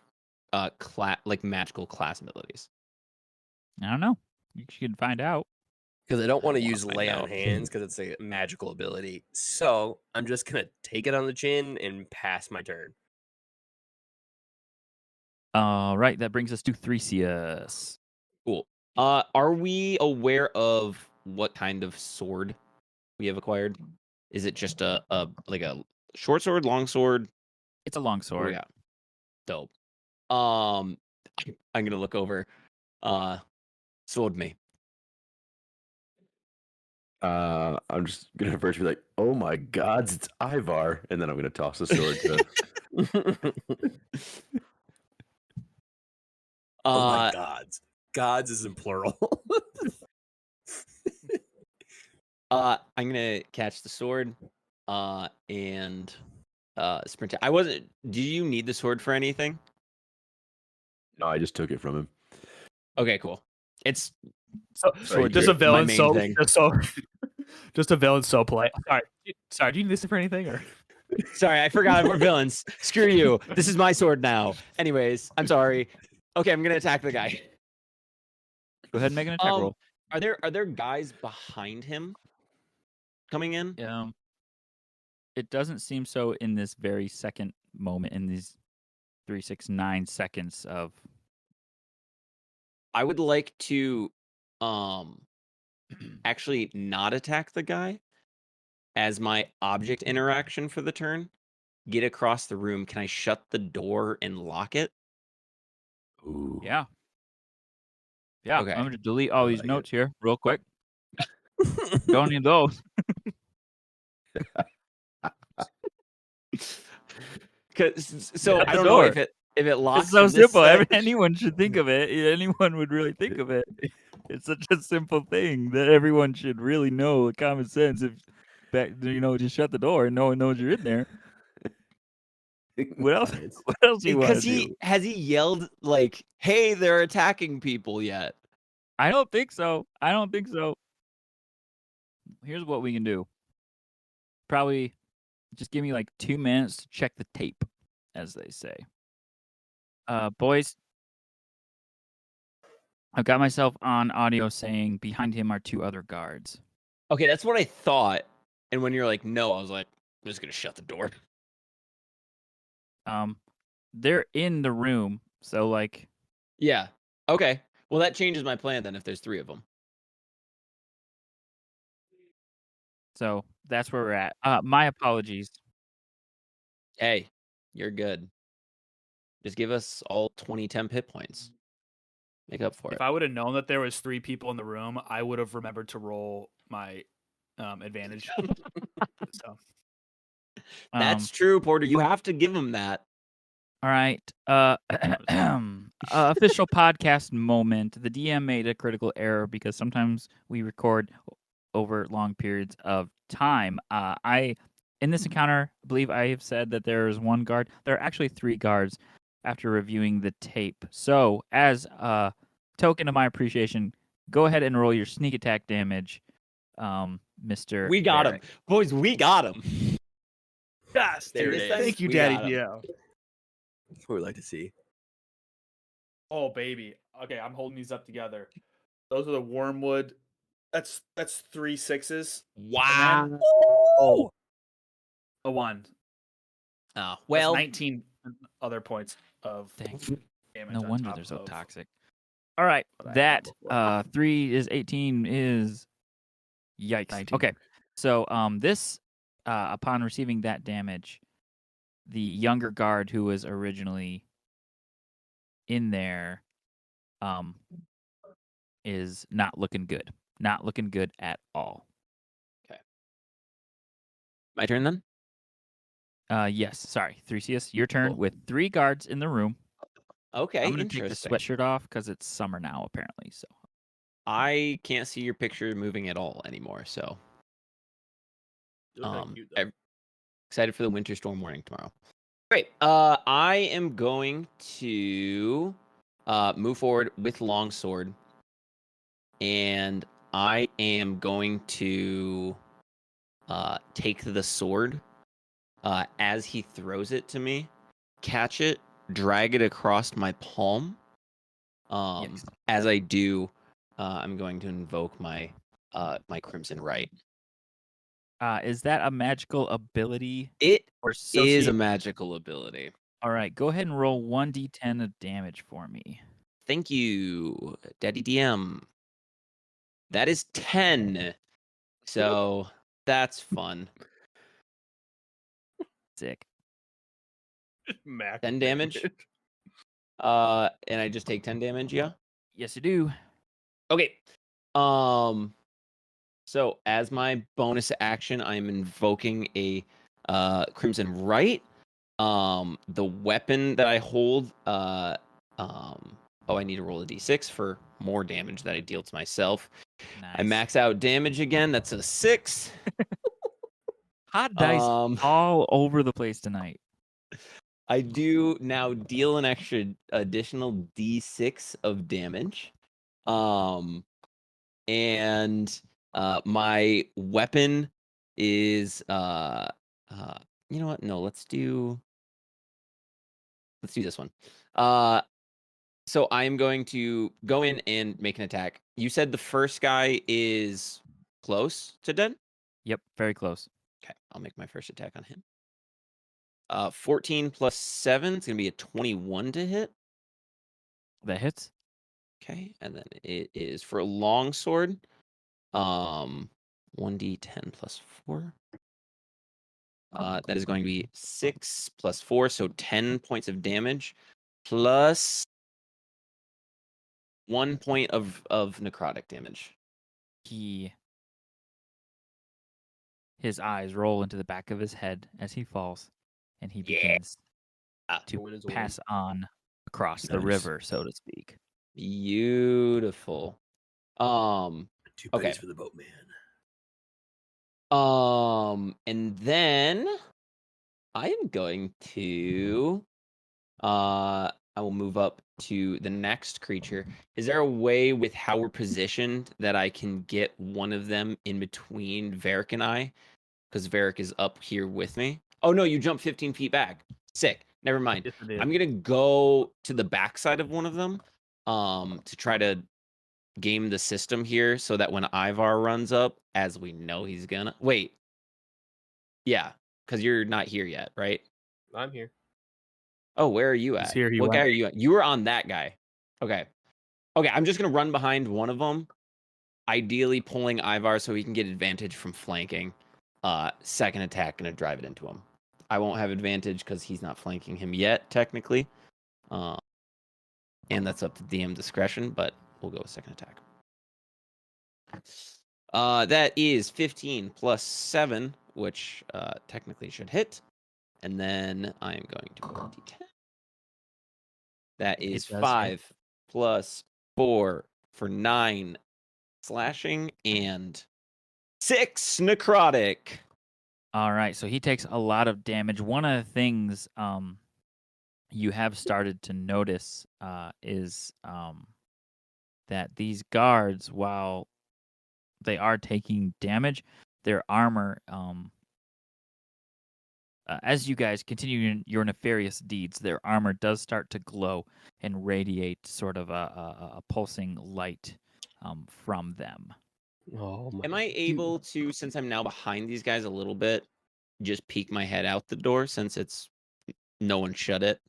like magical class abilities? I don't know. You should find out. I don't want to wanna use find lay on out. hands because it's a magical ability. So I'm just gonna take it on the chin and pass my turn. All right, that brings us to Theseus. Cool. Are we aware of what kind of sword we have acquired? Is it just a short sword, long sword? It's a long What do we sword. got? Dope. I'm gonna look over. Sword me. I'm just gonna first be like, "Oh my gods, it's Ivar," and then I'm gonna toss the sword to. Oh my gods. Gods is in plural. I'm gonna catch the sword, and sprint. I wasn't. Do you need the sword for anything? No, I just took it from him. Okay, cool. It's Sword Just a great. villain. main So thing. just a villain. So polite. Sorry. Do you need this for anything or? sorry, I forgot we're villains. Screw you. This is my sword now. Anyways, I'm sorry. Okay, I'm gonna attack the guy. Go ahead and make an attack roll. Are there guys behind him coming in? It doesn't seem so in this very second moment, in these 3, 6, 9 seconds of. I would like to actually not attack the guy as my object interaction for the turn. Get across the room. Can I shut the door and lock it? Ooh. Yeah. Yeah. Okay. I'm going to delete all I these like notes here real quick. Don't need those. So Shut I the don't know door. if it locks. It's so from this simple. side. Anyone should think of it. Anyone would really think of it. It's such a simple thing that everyone should really know. Common sense. If just shut the door and no one knows you're in there. What else? Nice. What else do you want Because to do? has he yelled like, "Hey, they're attacking people" yet? I don't think so. Here's what we can do. Probably just give me like 2 minutes to check the tape, as they say. Boys, I've got myself on audio saying behind him are 2 other guards. Okay, that's what I thought. And when you're like, "No," I was like, "I'm just gonna shut the door." They're in the room, so like Yeah. Okay. Well, that changes my plan then. If there's 3 of them. so that's where we're at. My apologies. Hey, you're good. Just give us all 20 temp hit points. Make up for it. If I would have known that there was 3 people in the room, I would have remembered to roll my advantage. So That's true, Porter. You have to give him that. All right. Official podcast moment. The DM made a critical error because sometimes we record over long periods of time. In this encounter, I believe I have said that there is 1 guard. There are actually 3 guards after reviewing the tape. So, as a token of my appreciation, go ahead and roll your sneak attack damage, Mr. We got him. Barrick. Boys, we got him. yes, There dude. it is. Thank you, We Daddy got him. Dio. That's what we like to see. Oh baby. Okay, I'm holding these up together. Those are the wormwood. That's 3 6s. Wow. Oh, a 1. Oh, Well, well, 19 other points of Dang. damage. No on wonder top they're so of toxic. All right, what I had that before. 3 is 18 is yikes. 19. Okay, so this upon receiving that damage, the younger guard who was originally in there is not looking good. Not looking good at all. my turn then. Yes, sorry, Theseus, your turn Cool. with 3 guards in the room. Okay, I'm gonna take the interesting. sweatshirt off because it's summer now, apparently. So I can't see your picture moving at all anymore. So, I'm excited for the winter storm warning tomorrow. Great. I am going to move forward with longsword, and I am going to take the sword as he throws it to me, catch it, drag it across my palm. Yes. As I do, I'm going to invoke my Crimson Right. Is that a magical ability? It Or is a associate- magical ability. All right, go ahead and roll 1d10 of damage for me. Thank you, Daddy DM. That is 10. So that's fun. Sick. Max 10 damage. And I just take 10 damage, yeah? Yes, you do. Okay. So as my bonus action, I'm invoking a Crimson Right. The weapon that I hold, I need to roll a d6 for more damage that I deal to myself. Nice. I max out damage again. That's a 6. Hot dice all over the place tonight. I do now deal an additional d6 of damage. And my weapon is you know what? No, let's do this one. So I am going to go in and make an attack. You said the first guy is close to dead? Yep, very close. Okay, I'll make my first attack on him. 14 plus 7, it's going to be a 21 to hit. That hits. Okay, and then it is for a long sword. 1d10 plus 4. That is going to be 6 plus 4, so 10 points of damage, plus 1 point of necrotic damage. His eyes roll into the back of his head as he falls, and he Yeah. begins The to win is a pass on across the Nice. river, so to speak. Beautiful. 2 okay. pennies for the boatman. And then I am going to I will move up to the next creature. Is there a way with how we're positioned that I can get one of them in between Varric and I? Because Varric is up here with me. Oh no, you jumped 15 feet back. Sick. Never mind. Yes, I did. I'm gonna go to the backside of one of them to try to game the system here so that when Ivar runs up, as we know he's gonna wait. Yeah, because you're not here yet, right? I'm here. Oh, where are you He's at? here, he What guy went. are you at? You were on that guy. Okay. Okay, I'm just gonna run behind one of them. Ideally pulling Ivar so he can get advantage from flanking. Second attack, gonna drive it into him. I won't have advantage because he's not flanking him yet, technically. And that's up to DM discretion, but we'll go with second attack. That is 15 plus 7, which technically should hit. And then I am going to roll d10. That is It does 5 plus 4 for 9 slashing and 6 necrotic. All right, so he takes a lot of damage. One of the things you have started to notice is that these guards, while they are taking damage, their armor, as you guys continue your nefarious deeds, their armor does start to glow and radiate sort of a pulsing light from them. Oh my. Am I able to, since I'm now behind these guys a little bit, just peek my head out the door since it's no one shut it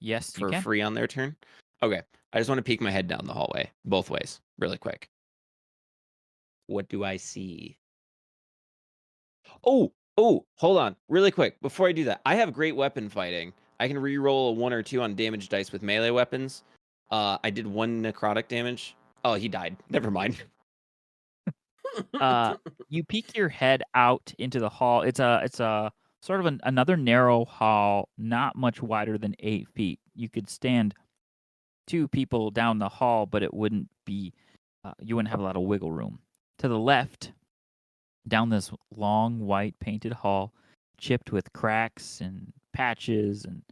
Yes, you for can. free on their turn? Okay. I just want to peek my head down the hallway, both ways, really quick. What do I see? Oh, hold on, really quick. Before I do that, I have great weapon fighting. I can re-roll a 1 or 2 on damage dice with melee weapons. I did 1 necrotic damage. Oh, he died. Never mind. You peek your head out into the hall. It's a sort of another narrow hall, not much wider than 8 feet. You could stand 2 people down the hall, but it wouldn't be. You wouldn't have a lot of wiggle room. To the left, down this long white painted hall, chipped with cracks and patches and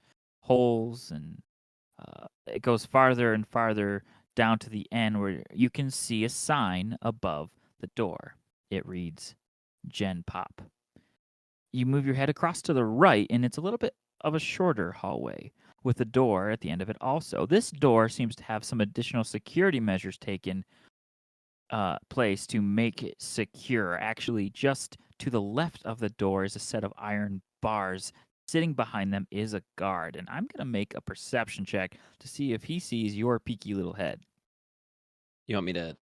holes, and it goes farther and farther down to the end where you can see a sign above the door. It reads, Gen Pop. You move your head across to the right, and it's a little bit of a shorter hallway with a door at the end of it also. This door seems to have some additional security measures taken place to make it secure. Actually, just to the left of the door is a set of iron bars Sitting behind them is a guard, and I'm gonna make a perception check to see if he sees your peaky little head. You want me to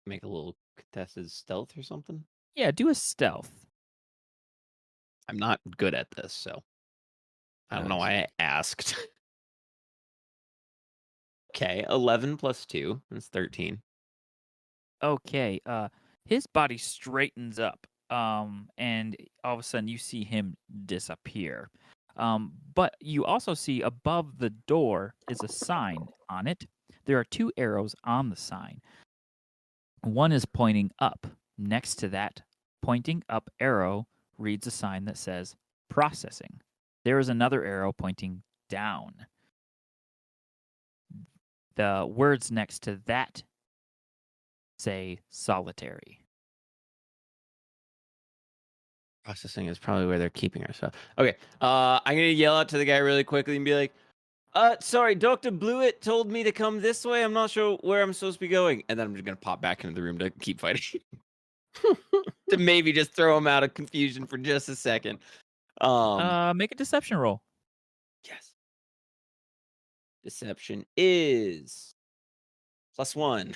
make a little contested stealth or something? Yeah, do a stealth. I'm not good at this, so I don't know why I asked. Okay, 11 plus 2. That's 13. Okay, his body straightens up, and all of a sudden you see him disappear. But you also see above the door is a sign on it. There are 2 arrows on the sign. One is pointing up. Next to that pointing up arrow reads a sign that says processing. There is another arrow pointing down. The words next to that say solitary. Processing is probably where they're keeping our stuff. Okay, I'm gonna yell out to the guy really quickly and be like, sorry, Dr. Blewett told me to come this way. I'm not sure where I'm supposed to be going. And then I'm just gonna pop back into the room to keep fighting. To maybe just throw him out of confusion for just a second. Make a deception roll. Yes. Deception is +1.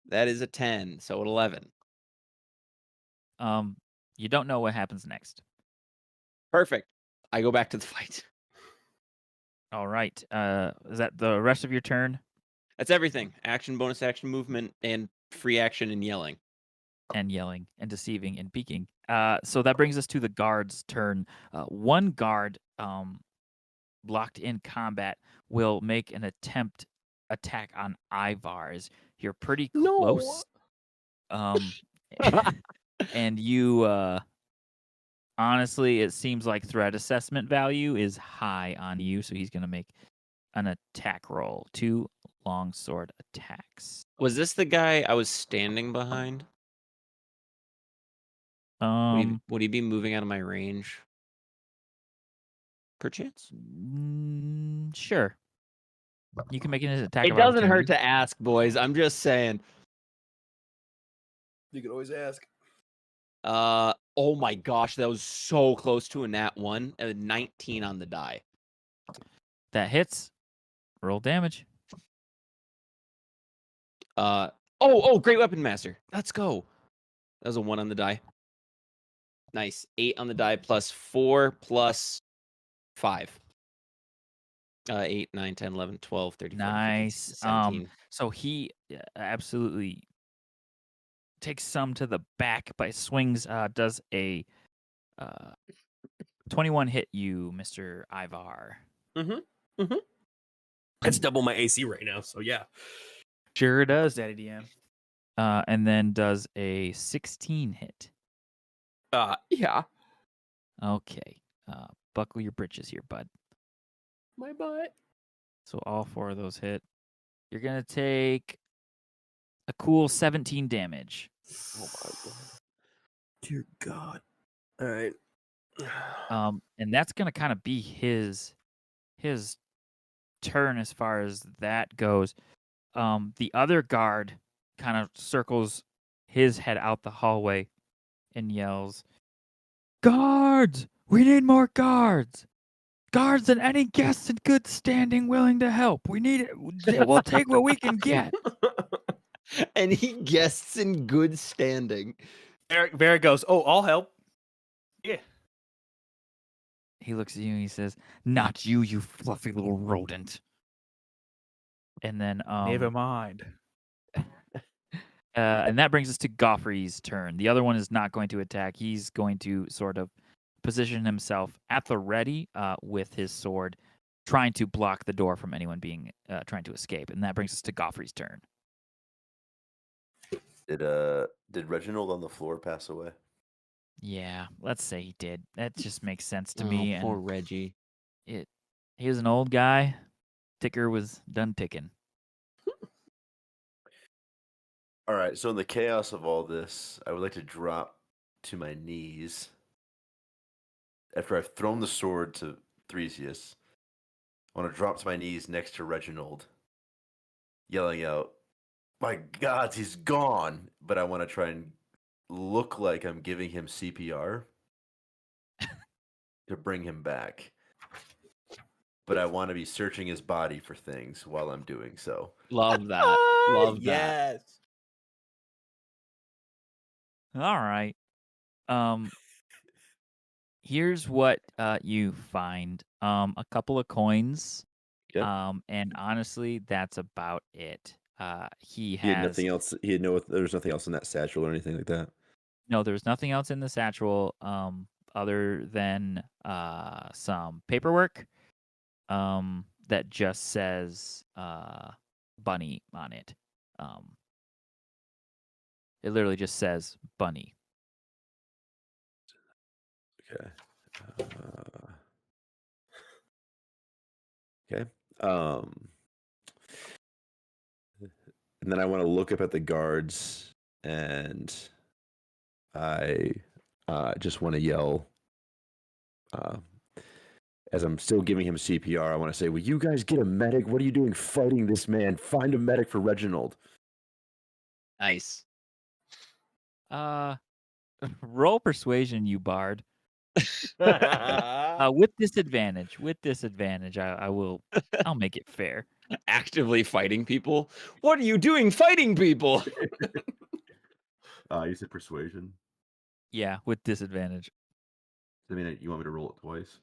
That is a 10, so an 11. You don't know what happens next. Perfect. I go back to the fight. All right. Is that the rest of your turn? That's everything. Action, bonus action, movement, and free action and yelling. And yelling and deceiving and peeking. So that brings us to the guard's turn. One guard, blocked in combat, will make an attack on Ivar's. You're pretty close. And you, honestly, it seems like threat assessment value is high on you, so he's going to make an attack roll. 2 longsword attacks. Was this the guy I was standing behind? Would he be moving out of my range? Perchance? Sure. You can make an attack. It doesn't hurt to ask, boys. I'm just saying. You can always ask. Oh my gosh, that was so close to a nat 1. 19 on the die. That hits. Roll damage. Great weapon master. Let's go. That was a 1 on the die. Nice. 8 on the die plus 4 plus 5. 8, 9, 10, 11, 12, 13, 14, 15, Nice. 16, 17. So he absolutely takes some to the back by swings. Does a 21 hit you, Mr. Ivar? That's double my AC right now, so yeah. Sure does, Daddy DM. And then does a 16 hit. Yeah. Okay. Buckle your britches here, bud. My butt. So all 4 of those hit. You're going to take a cool 17 damage. Oh my god. Dear God. All right. And that's going to kind of be his turn as far as that goes. The other guard kind of circles his head out the hallway and yells, "Guards! We need more guards! Guards and any guests in good standing willing to help. We need it. We'll take what we can get." And he guests in good standing. Varric goes, "Oh, I'll help." Yeah. He looks at you and he says, "Not you, you fluffy little rodent." And then Never mind. And that brings us to Goffrey's turn. The other one is not going to attack. He's going to sort of position himself at the ready with his sword, trying to block the door from anyone being trying to escape. And that brings us to Goffrey's turn. Did Reginald on the floor pass away? Yeah, let's say he did. That just makes sense to me. Poor And Reggie. he was an old guy. Ticker was done ticking. All right, so in the chaos of all this, I would like to drop to my knees after I've thrown the sword to Thresias. I want to drop to my knees next to Reginald, yelling out, "My God, he's gone!" But I want to try and look like I'm giving him CPR. to bring him back. But I want to be searching his body for things while I'm doing so. Love that. Love that. Yes. All right. Here's what you find. A couple of coins. Yep. And honestly, that's about it. He He had has nothing else. He had there was nothing else in that satchel or anything like that. no. There's nothing else in the satchel. Other than some paperwork. That just says bunny on it. It literally just says bunny. Okay. Okay. And then I want to look up at the guards, and I just want to yell. As I'm still giving him CPR, I want to say, "Will you guys get a medic? What are you doing fighting this man? Find a medic for Reginald." Nice. Roll persuasion, you bard. With disadvantage. I'll make it fair. Actively fighting people. What are you doing fighting people? You said persuasion. Yeah, with disadvantage. I mean, you want me to roll it twice?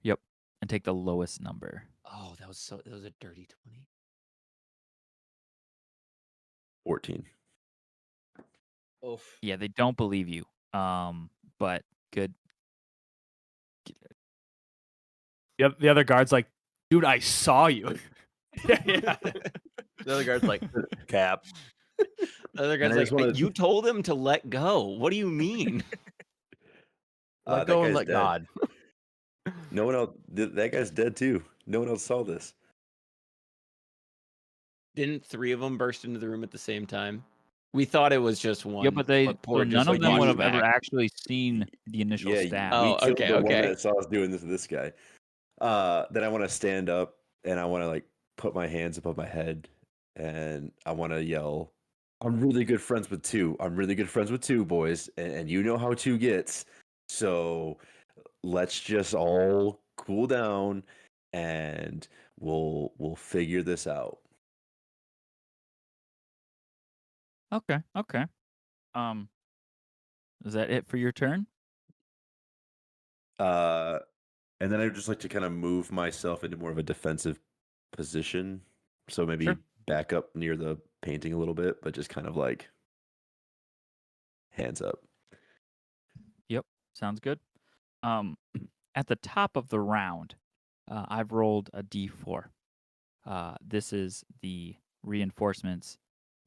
Yep, and take the lowest number. Oh, that was a dirty 20. 14. Oof. Yeah, they don't believe you. But good. The other guard's like, dude, I saw you. yeah. The other guard's like, cap. The other guy's I just like, wanna- you told him to let go. What do you mean? Let that go and guy's let dead. God. No one else. That guy's dead too. No one else saw this. Didn't 3 of them burst into the room at the same time? We thought it was just one. Yeah, but Port none just of them would have watched ever back. actually seen the initial Yeah, stab. Oh, we killed okay, the one okay. that saw us doing this to this guy. Then I want to stand up and I want to like put my hands above my head and I want to yell, "I'm really good friends with 2. I'm really good friends with 2, boys, and you know how 2 gets. So let's just all cool down and we'll figure this out." Okay. Is that it for your turn? And then I would just like to kind of move myself into more of a defensive position. So maybe Sure. back up near the painting a little bit, but just kind of like hands up. Yep, sounds good. At the top of the round, I've rolled a d4. This is the reinforcements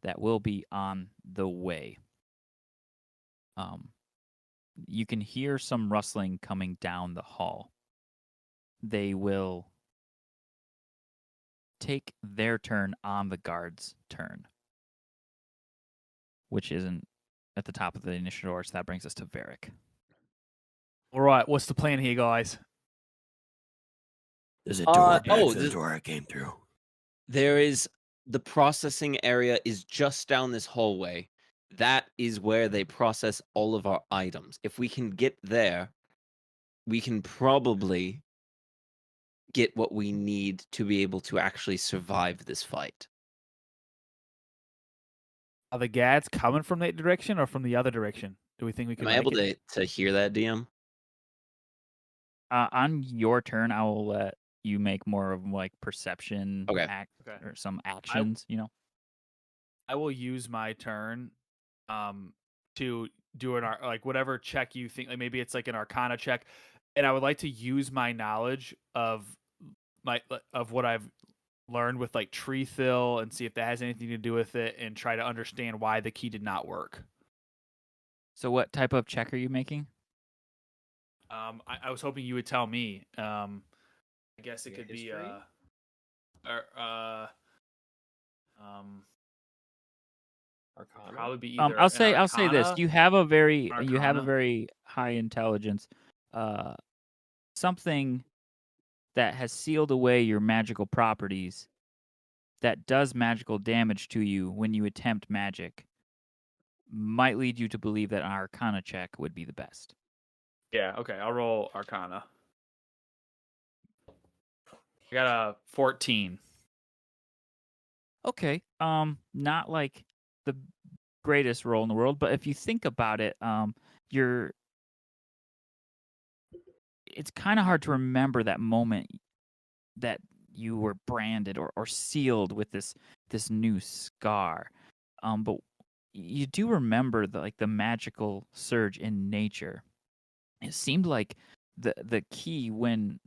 that will be on the way. You can hear some rustling coming down the hall. They will take their turn on the guard's turn, which isn't at the top of the initial order, so that brings us to Varric. All right, what's the plan here, guys? There's a door back oh, to the this- door I came through. There is the processing area is just down this hallway. That is where they process all of our items. If we can get there, we can probably get what we need to be able to actually survive this fight. Are the gads coming from that direction or from the other direction? Do we think we can Am I able make it? to hear that, DM? On your turn, I will let you make more of like perception Okay. Okay. or some actions, I will use my turn to do like whatever check you think, like maybe it's like an arcana check, and I would like to use my knowledge of what I've learned with like tree fill and see if that has anything to do with it and try to understand why the key did not work. So what type of check are you making? I was hoping you would tell me. I guess it Yeah, could be history? Arcana. probably be either. I'll an say this: arcana- you have a very Arcana? high intelligence, something that has sealed away your magical properties, that does magical damage to you when you attempt magic, might lead you to believe that an arcana check would be the best. Yeah, okay. I'll roll Arcana. I got a 14. Okay. Not like the greatest role in the world, but if you think about it, you're. It's kind of hard to remember that moment that you were branded or sealed with this new scar. But you do remember the magical surge in nature. It seemed like the key when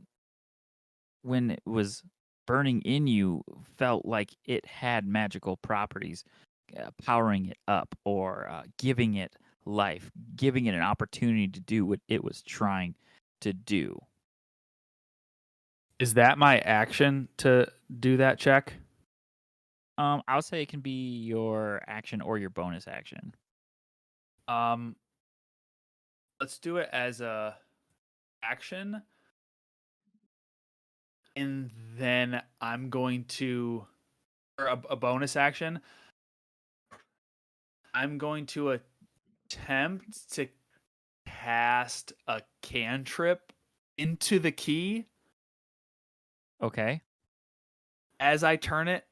it was burning in you felt like it had magical properties, powering it up or giving it life, giving it an opportunity to do what it was trying to do. Is that my action to do that check? I'll say it can be your action or your bonus action. Let's do it as a action. And then I'm going to, or a bonus action, I'm going to attempt to cast a cantrip into the key. Okay. As I turn it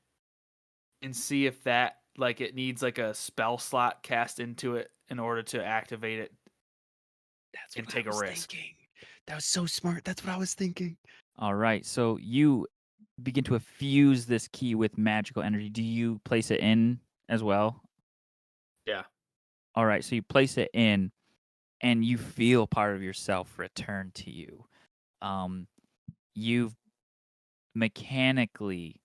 and see if that, like, it needs like a spell slot cast into it in order to activate it. That's And what take I a was risk. thinking. That was so smart. That's what I was thinking. All right. So you begin to infuse this key with magical energy. Do you place it in as well? Yeah. All right. So you place it in, and you feel part of yourself return to you. You've mechanically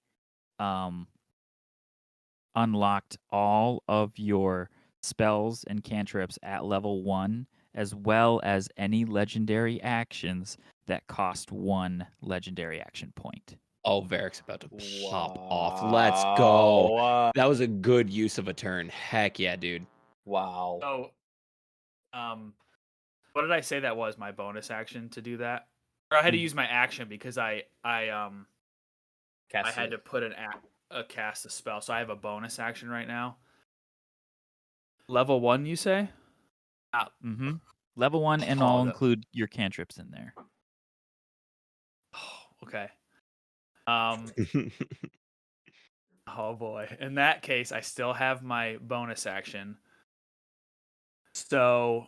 unlocked all of your spells and cantrips at level 1, as well as any legendary actions that cost 1 legendary action point. Oh, Varric's about to pop off. Let's go. Wow. That was a good use of a turn. Heck yeah, dude. Wow. So, what did I say that was my bonus action to do that? Or I had to use my action because I had to put cast a spell, so I have a bonus action right now. Level 1, you say? Mm-hmm. Level 1, and I'll include your cantrips in there. Oh, okay. Oh boy. In that case, I still have my bonus action. So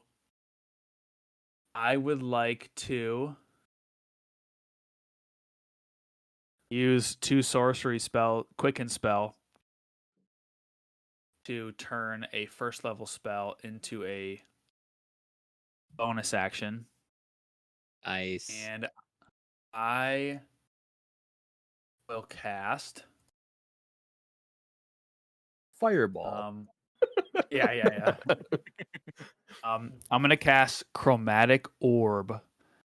I would like to use 2 sorcery spell, quicken spell, to turn a first level spell into a bonus action. Nice. And I will cast Fireball. Yeah. I'm gonna cast Chromatic Orb.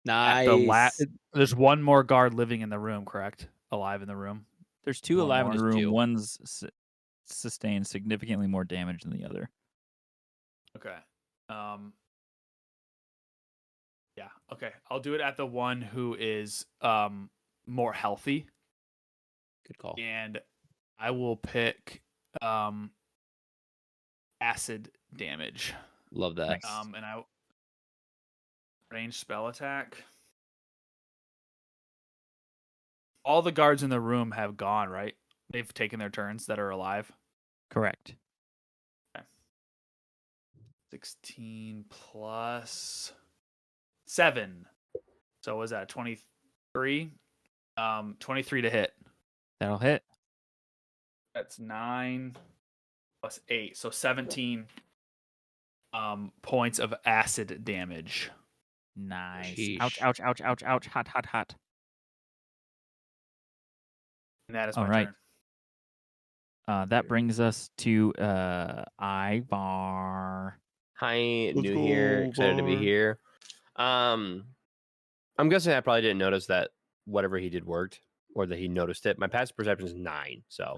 Nice. There's one more guard living in the room, correct? Alive in the room. There's 2 One alive in more. the room. Two. One's sustained significantly more damage than the other. Okay. Yeah. Okay. I'll do it at the one who is more healthy, Good call. and I will pick acid damage. Love that. Nice. And I range spell attack. All the guards in the room have gone, right? They've taken their turns that are alive. Correct. 16 plus 7. So was that 23? 23 to hit. That'll hit. That's 9 plus 8. So 17 points of acid damage. Nice. Sheesh. Ouch, ouch, ouch, ouch, ouch. Hot, hot, hot. And that is All my right. turn. That brings us to Ivar. Hi, Let's new go, here. Excited to be Bar. here. I'm guessing I probably didn't notice that whatever he did worked, or that he noticed it. My passive perception is 9, so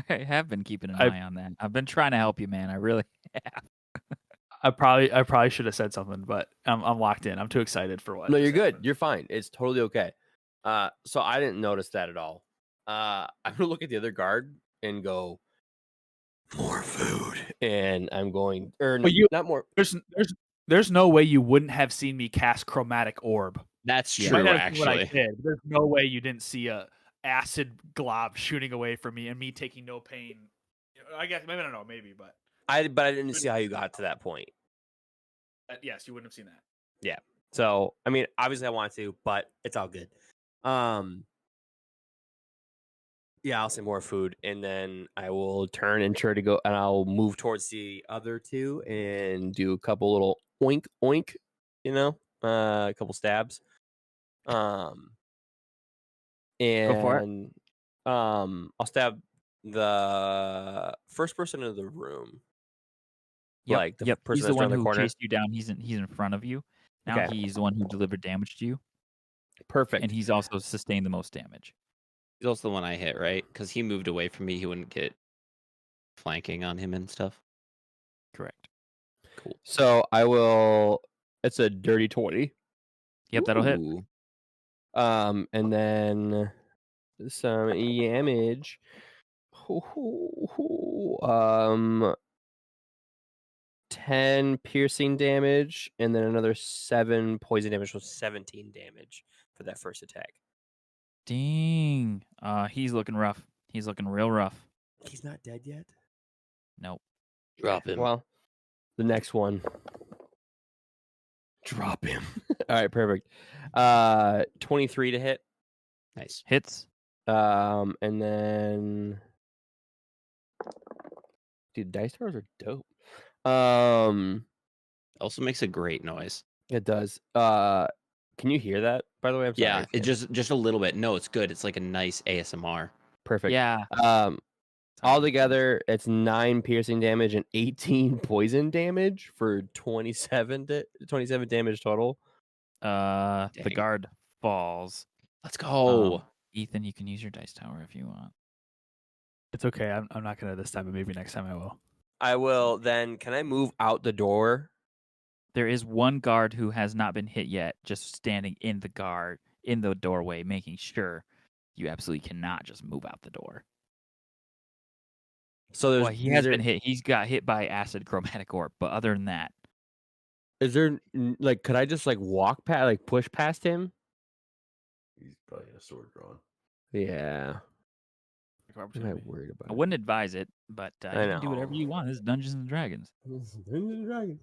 I have been keeping an I- eye on that. I've been trying to help you, man. I really have. I probably should have said something, but I'm locked in. I'm too excited for what. no, you're just good. happened. You're fine. It's totally okay. So I didn't notice that at all. I'm gonna look at the other guard and go, more food, and I'm going, or But you- not more. There's there's no way you wouldn't have seen me cast Chromatic Orb. That's You true, might not have seen what I actually. did. There's no way you didn't see a acid glob shooting away from me and me taking no pain. I guess maybe I don't know, maybe, but I didn't see how you got to that point. yes, you wouldn't have seen that. So I mean, obviously I want to, but it's all good. Yeah, I'll say more food, and then I will turn and try to go, and I'll move towards the other two and do a couple little oink oink, a couple stabs. Go for it. And I'll stab the first person in the room. Yep, Like the yep. person He's the that's one around the who corner. chased you down. He's in front of you. Now Okay. he's the one who delivered damage to you, Perfect. and he's also sustained the most damage. He's also the one I hit, right? Because he moved away from me. He wouldn't get flanking on him and stuff. Correct. Cool. So I will. It's a dirty 20. Yep, that'll hit. Ooh. And then some damage. 10 piercing damage, and then another 7 poison damage, so 17 damage for that first attack. Dang. He's looking rough. He's looking real rough. He's not dead yet. Nope. Drop him. Well, the next one. Drop him. All right, perfect. 23 to hit. Nice. Hits. And then, dude, dice towers are dope. Also makes a great noise. It does. Can you hear that? By the way, I'm sorry. Yeah, it just a little bit. No, it's good. It's like a nice ASMR. Perfect. Yeah. Altogether, it's 9 piercing damage and 18 poison damage for 27 damage total. The Dang. guard falls. Let's go. Ethan, you can use your dice tower if you want. It's okay. I'm not gonna this time, but maybe next time I will. I will then. Can I move out the door? There is one guard who has not been hit yet, just standing in the doorway, making sure you absolutely cannot just move out the door. So there's. Well, he has been hit. He's got hit by acid chromatic orb, but other than that, Is there like? Could I just like walk past, like push past him? He's probably got a sword drawn. Yeah. What am I worried about? I wouldn't advise it, but you I can do whatever know. you want. This is Dungeons and Dragons. Dungeons and Dragons.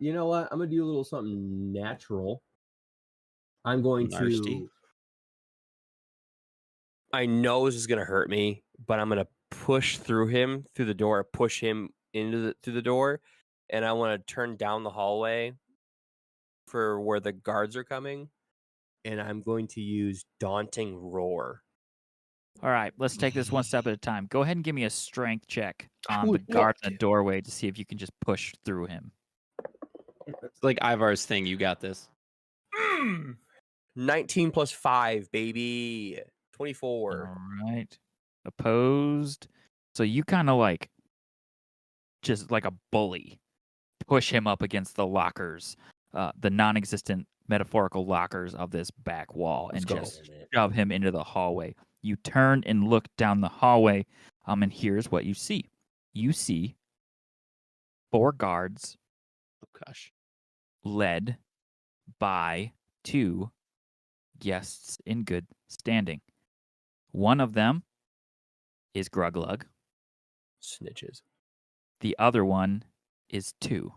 You know what? I'm gonna do a little something natural. I'm going Nasty. to. I know this is gonna hurt me, but I'm gonna push through him through the door, push him through the door, and I want to turn down the hallway for where the guards are coming, and I'm going to use Daunting Roar. All right, let's take this one step at a time. Go ahead and give me a strength check on the Good guard in luck. the doorway to see if you can just push through him. It's like Ivar's thing. You got this. 19 plus 5, baby. 24. All right. Opposed. So you kind of like, just like a bully, push him up against the lockers, the non-existent metaphorical lockers of this back wall, and just shove him into the hallway. You turn and look down the hallway, and here's what you see. You see 4 guards Oh gosh. led by 2 guests in good standing. One of them is Gruglug. Snitches. The other one is 2.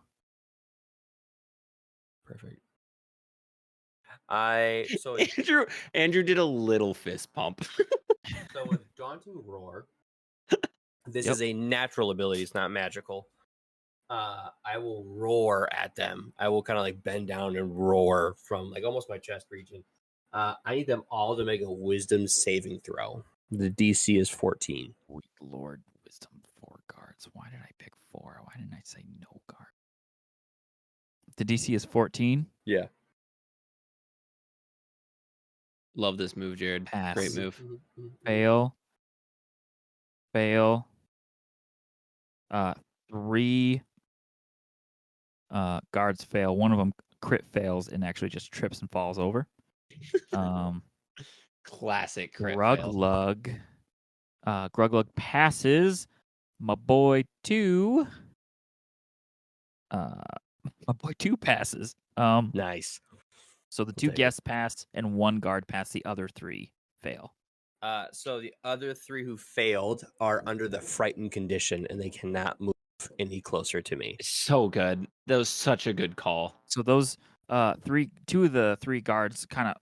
Perfect. So Andrew did a little fist pump. So with Daunting Roar, this Yep. is a natural ability. It's not magical. I will roar at them. I will kind of like bend down and roar from like almost my chest region. I need them all to make a wisdom saving throw. The DC is 14. Sweet Lord, wisdom 4 guards. Why did I pick 4? Why didn't I say no guard? The DC is 14. Yeah. Love this move, Jared. Pass. Great move. Fail. 3 guards fail. One of them crit fails and actually just trips and falls over. Classic crit fail. Gruglug passes. My boy 2 My boy 2 passes. Nice. So the I'll 2 take it. guests pass and 1 guard pass. The other 3 fail. So the other 3 who failed are under the frightened condition, and they cannot move any closer to me. So good. That was such a good call. So those 2 of the 3 guards kind of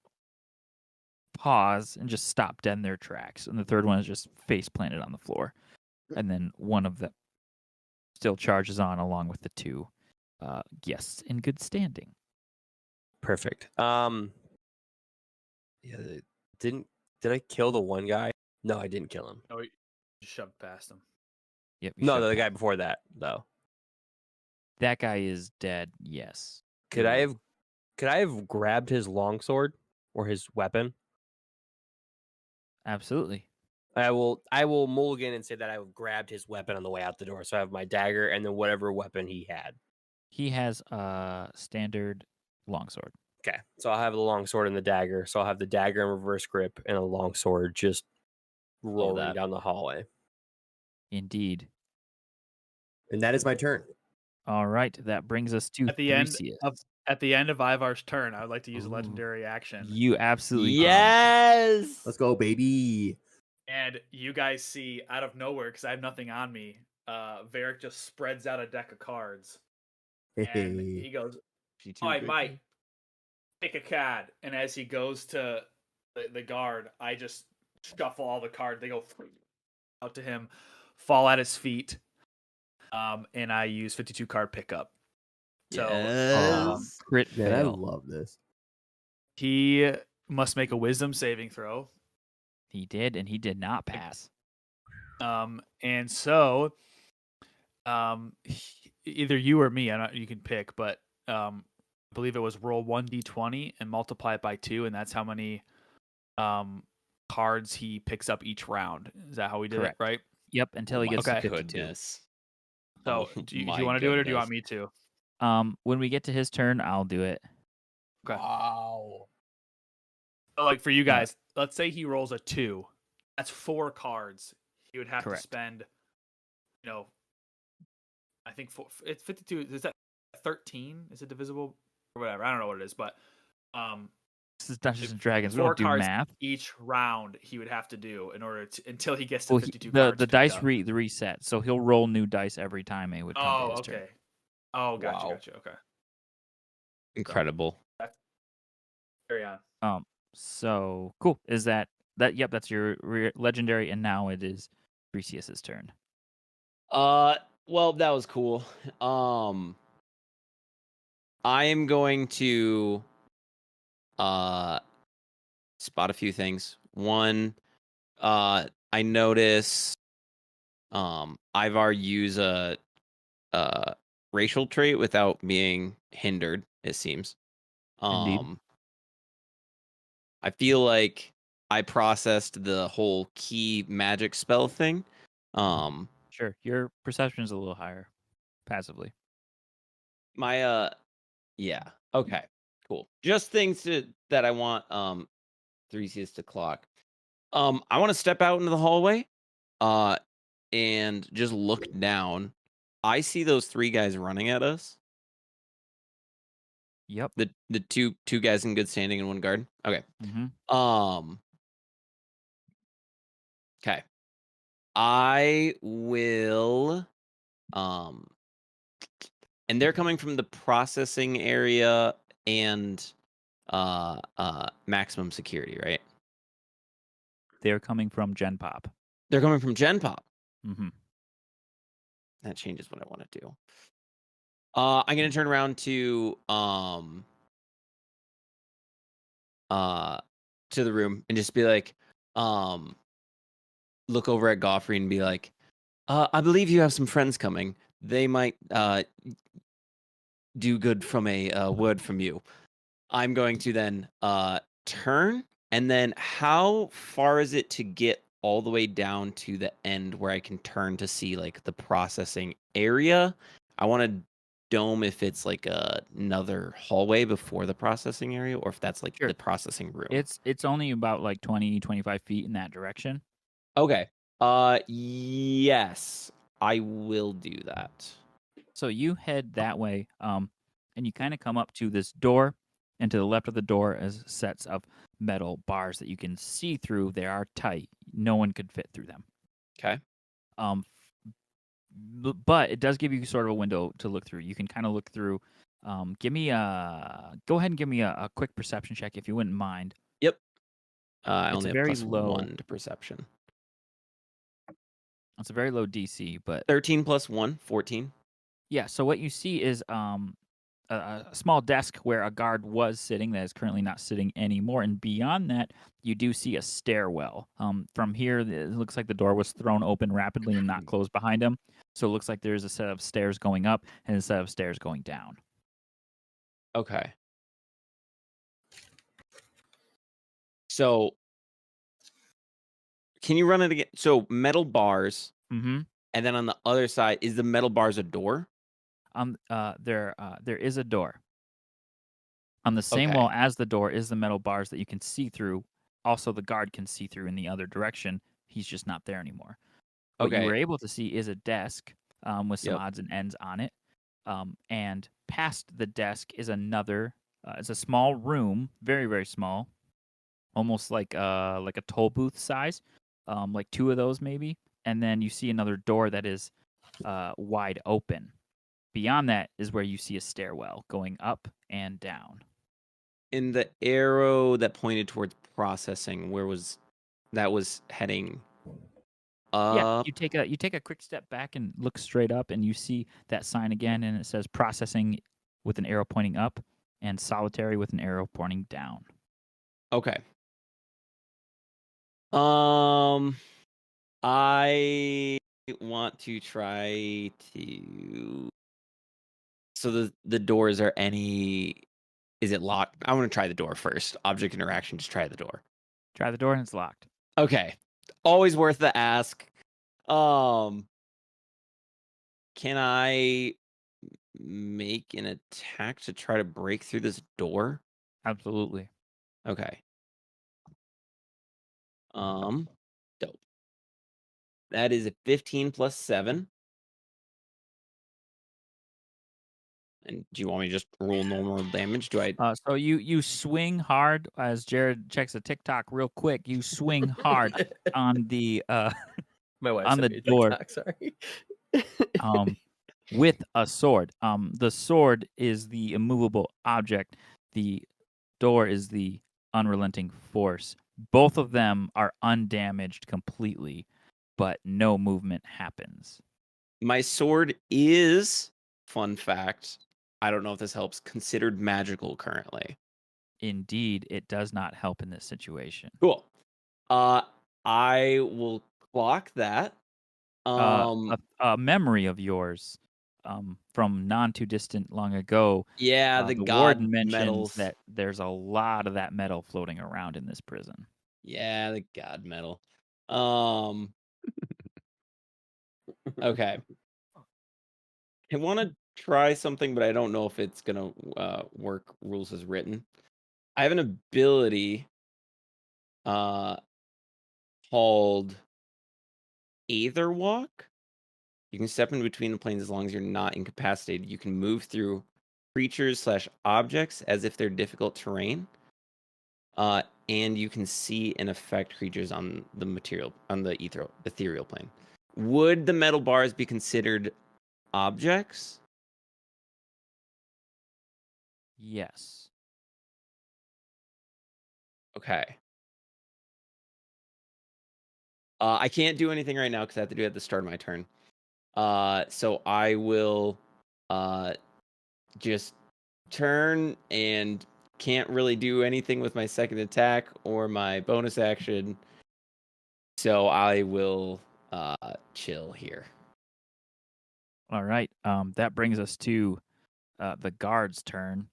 pause and just stop dead in their tracks, and the third one is just face planted on the floor, and then one of them still charges on along with the 2 guests in good standing. Perfect. Yeah, did I kill the one guy? No, I didn't kill him. Oh, you shoved past him. Yep. you No, shoved the guy past. before that though. That guy is dead. Yes. Could I have grabbed his longsword or his weapon? Absolutely. I will mulligan and say that I grabbed his weapon on the way out the door. So I have my dagger and then whatever weapon he had. He has a standard longsword. Okay. So I'll have the longsword and the dagger. So I'll have the dagger in reverse grip and a longsword just rolling that. down the hallway. Indeed. And that is my turn. All right. That brings us to At the end Theseus. At the end of Ivar's turn, I would like to use a Ooh. legendary action. You absolutely can. Yes. Let's go, baby. And you guys see out of nowhere, because I have nothing on me, Varric just spreads out a deck of cards. And he goes, "Oh, I might pick a card." And as he goes to the guard, I just shuffle all the cards. They go out to him, fall at his feet, and I use 52 card pickup. So Yes. Crit Man, I fail. love this. he must make a wisdom saving throw. He did, and he did not pass. And so, either you or me, you can pick, but I believe it was roll 1d20 and multiply it by 2, and that's how many cards he picks up each round. Is that how we did Correct. it, right? Yep, until he gets Okay. to 52. Goodness. So, Oh do you my want to do it, or do you goodness. want me to? When we get to his turn, I'll do it. Okay. Wow. So, like for you guys, let's say he rolls a 2. That's 4 cards. He would have Correct. to spend, I think it's 52. Is that 13? Is it divisible or whatever? I don't know what it is, but This is Dungeons and Dragons. We 4 don't do cards math. each round he would have to do in order to until he gets to Well, 52 the cards. the picked dice up. reset, so he'll roll new dice every time it would come to Oh, his okay. turn. Oh, gotcha, Wow. gotcha. Okay, Incredible. carry on. So cool. Is that? Yep, that's your legendary, and now it is Theseus's turn. Well, that was cool. I am going to spot a few things. One, I notice Ivar use a racial trait without being hindered, it seems. Indeed. I feel like I processed the whole key magic spell thing. Sure. Your perception is a little higher, passively. My yeah. Okay. Cool. Just things that I want Theseus to clock. I want to step out into the hallway and just look down. I see those 3 guys running at us. Yep. The two guys in good standing and 1 guard. Okay. Mm-hmm. Okay. I will and they're coming from the processing area and maximum security, right? They're coming from Gen Pop. They're coming from Gen Pop. Mm-hmm. That changes what I want to do. I'm gonna turn around to the room and just be like, look over at Goffrey and be like, I believe you have some friends coming. They might do good from a word from you. I'm going to then turn, and then how far is it to get all the way down to the end where I can turn to see like the processing area? I want to dome if it's like another hallway before the processing area, or if that's like Sure. the processing room. It's only about like 20, 25 feet in that direction. Okay. Yes, I will do that. So you head that way. and you kind of come up to this door, and to the left of the door is sets of metal bars that you can see through. They are tight. No one could fit through them. Okay. But it does give you sort of a window to look through. You can kind of look through. Go ahead and give me a quick perception check if you wouldn't mind. Yep. I It's only have very plus low. 1 to perception. It's a very low DC, but 13 plus 1, 14. yeah. So what you see is a small desk where a guard was sitting that is currently not sitting anymore, and beyond that, you do see a stairwell. From here, it looks like the door was thrown open rapidly and not closed behind him. So it looks like there's a set of stairs going up and a set of stairs going down. Okay. So, can you run it again? So, metal bars, Mm-hmm. and then on the other side, is the metal bars a door? There is a door. On the same Okay. wall as the door is the metal bars that you can see through. Also, the guard can see through in the other direction. He's just not there anymore. What you were Okay. able to see is a desk with some Yep. odds and ends on it. And past the desk is another. It's a small room, very very small, almost like a toll booth size, like 2 of those maybe. And then you see another door that is wide open. Beyond that is where you see a stairwell going up and down. In the arrow that pointed towards processing, where was that was heading Yeah, up? you take a quick step back and look straight up, and you see that sign again, and it says processing with an arrow pointing up, and solitary with an arrow pointing down. Okay. I want to try to. So the doors are any? Is it locked? I want to try the door first. Object interaction. Just try the door. Try the door, and it's locked. Okay. Always worth the ask. Can I make an attack to try to break through this door? Absolutely. Okay. Dope. That is a 15 plus 7. And do you want me to just roll normal damage? Do I? So you swing hard as Jared checks a TikTok real quick. You swing hard on the My wife on sent the me a door. TikTok, sorry. With a sword. The sword is the immovable object. The door is the unrelenting force. Both of them are undamaged completely, but no movement happens. My sword is, fun fact, I don't know if this helps, considered magical currently. Indeed, it does not help in this situation. Cool. I will clock that. A memory of yours from non too distant long ago. Yeah, The god warden mentions metals. that there's a lot of that metal floating around in this prison. Yeah, the god metal. Okay. I want to try something, but I don't know if it's gonna work. Rules as written. I have an ability called Aether Walk. You can step in between the planes as long as you're not incapacitated. You can move through creatures/objects as if they're difficult terrain. And you can see and affect creatures on the ethereal plane. Would the metal bars be considered objects? Yes. Okay. I can't do anything right now because I have to do it at the start of my turn. So I will just turn and can't really do anything with my second attack or my bonus action. So I will chill here. All right. That brings us to the guard's turn.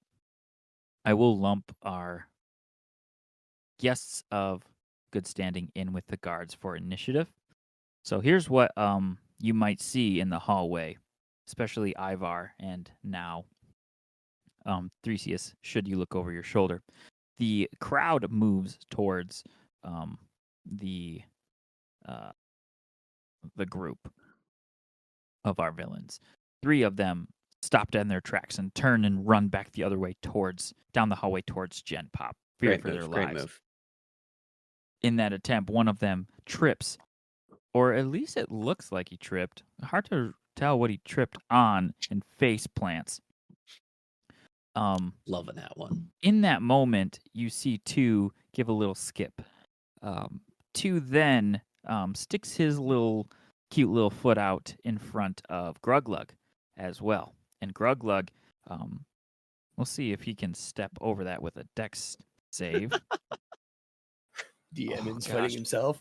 I will lump our guests of good standing in with the guards for initiative. So here's what you might see in the hallway, especially Ivar and now Theseus, should you look over your shoulder. The crowd moves towards the group of our villains. 3 of them stop dead in their tracks and turn and run back the other way down the hallway towards Gen Pop, fearing for their lives. Great move. In that attempt, one of them trips, or at least it looks like he tripped. Hard to tell what he tripped on, and face plants. Loving that one. In that moment, you see 2 give a little skip. 2 then sticks his cute little foot out in front of Gruglug as well. And Gruglug, we'll see if he can step over that with a dex save. DM's fighting himself.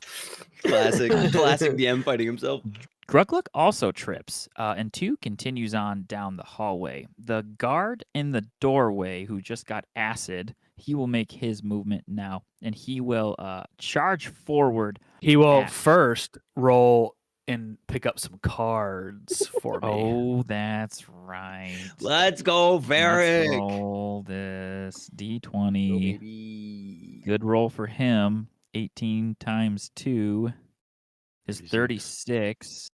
Classic DM fighting himself. Gruglug also trips, and 2 continues on down the hallway. The guard in the doorway who just got acid, he will make his movement now, and he will charge forward. He will at- first roll and pick up some cards for me. Oh, that's right. Let's go, Let's Varric. roll this Oh, D20. baby. Good roll for him. 18 times 2 is 36. 36.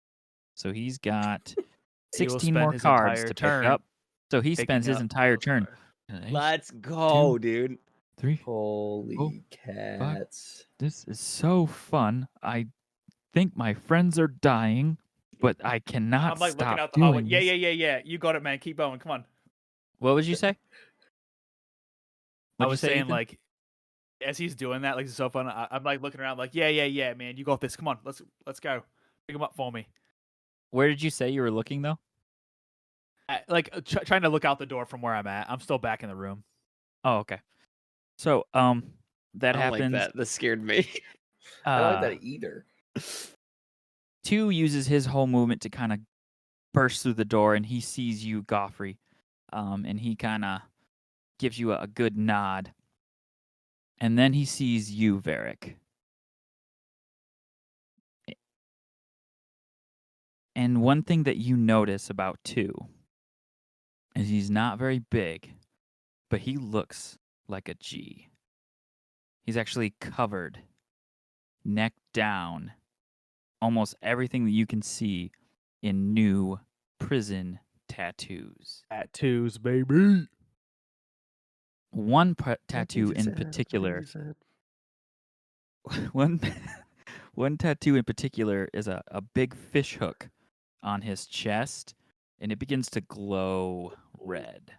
So he's got He will 16 spend more his cards entire to turn pick up. So he picking spends his up entire those turn. cards. Let's go, dude. 3. Holy Oh, cats. This is so fun. I think my friends are dying, but I cannot I'm like stop looking out the hallway. doing Yeah, this. yeah. You got it, man. Keep going. Come on. What would you say? I What'd you was say, saying Ethan? like, as he's doing that, like it's so fun. I'm like looking around, like, yeah, man. You got this. Come on, let's go. Pick him up for me. Where did you say you were looking though? Trying to look out the door from where I'm at. I'm still back in the room. Oh, okay. So that I don't happens. like that. That scared me. I don't like that either. 2 uses his whole movement to kind of burst through the door, and he sees you, Goffrey, and he kind of gives you a good nod. And then he sees you, Varric. And one thing that you notice about 2 is he's not very big, but he looks like a G. He's actually covered, neck down, almost everything that you can see in new prison tattoos. Tattoos, baby. One tattoo in particular, one tattoo in particular is a big fish hook on his chest, and it begins to glow red.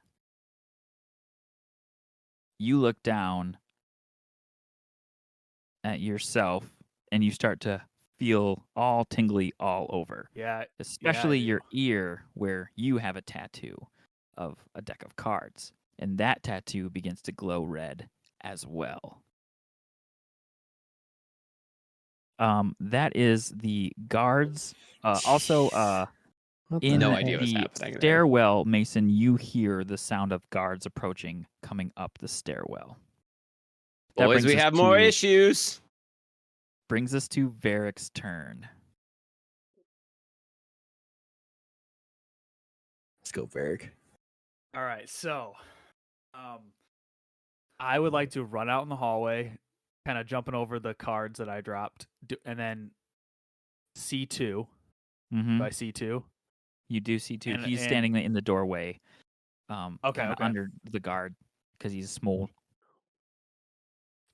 You look down at yourself, and you start to feel all tingly all over, Yeah. especially do. your ear where you have a tattoo of a deck of cards, and that tattoo begins to glow red as well. That is the guards. Also, in No idea what's the happening there. stairwell, Mason, you hear the sound of guards approaching, coming up the stairwell. That Boys, brings we us have more to- issues. Brings us to Varric's turn. Let's go, Varric. All right, so, I would like to run out in the hallway, kind of jumping over the cards that I dropped, and then C2 Mm-hmm. by C2. You do see 2. And- He's and- standing in the doorway, Okay, kinda okay. under the guard because he's small.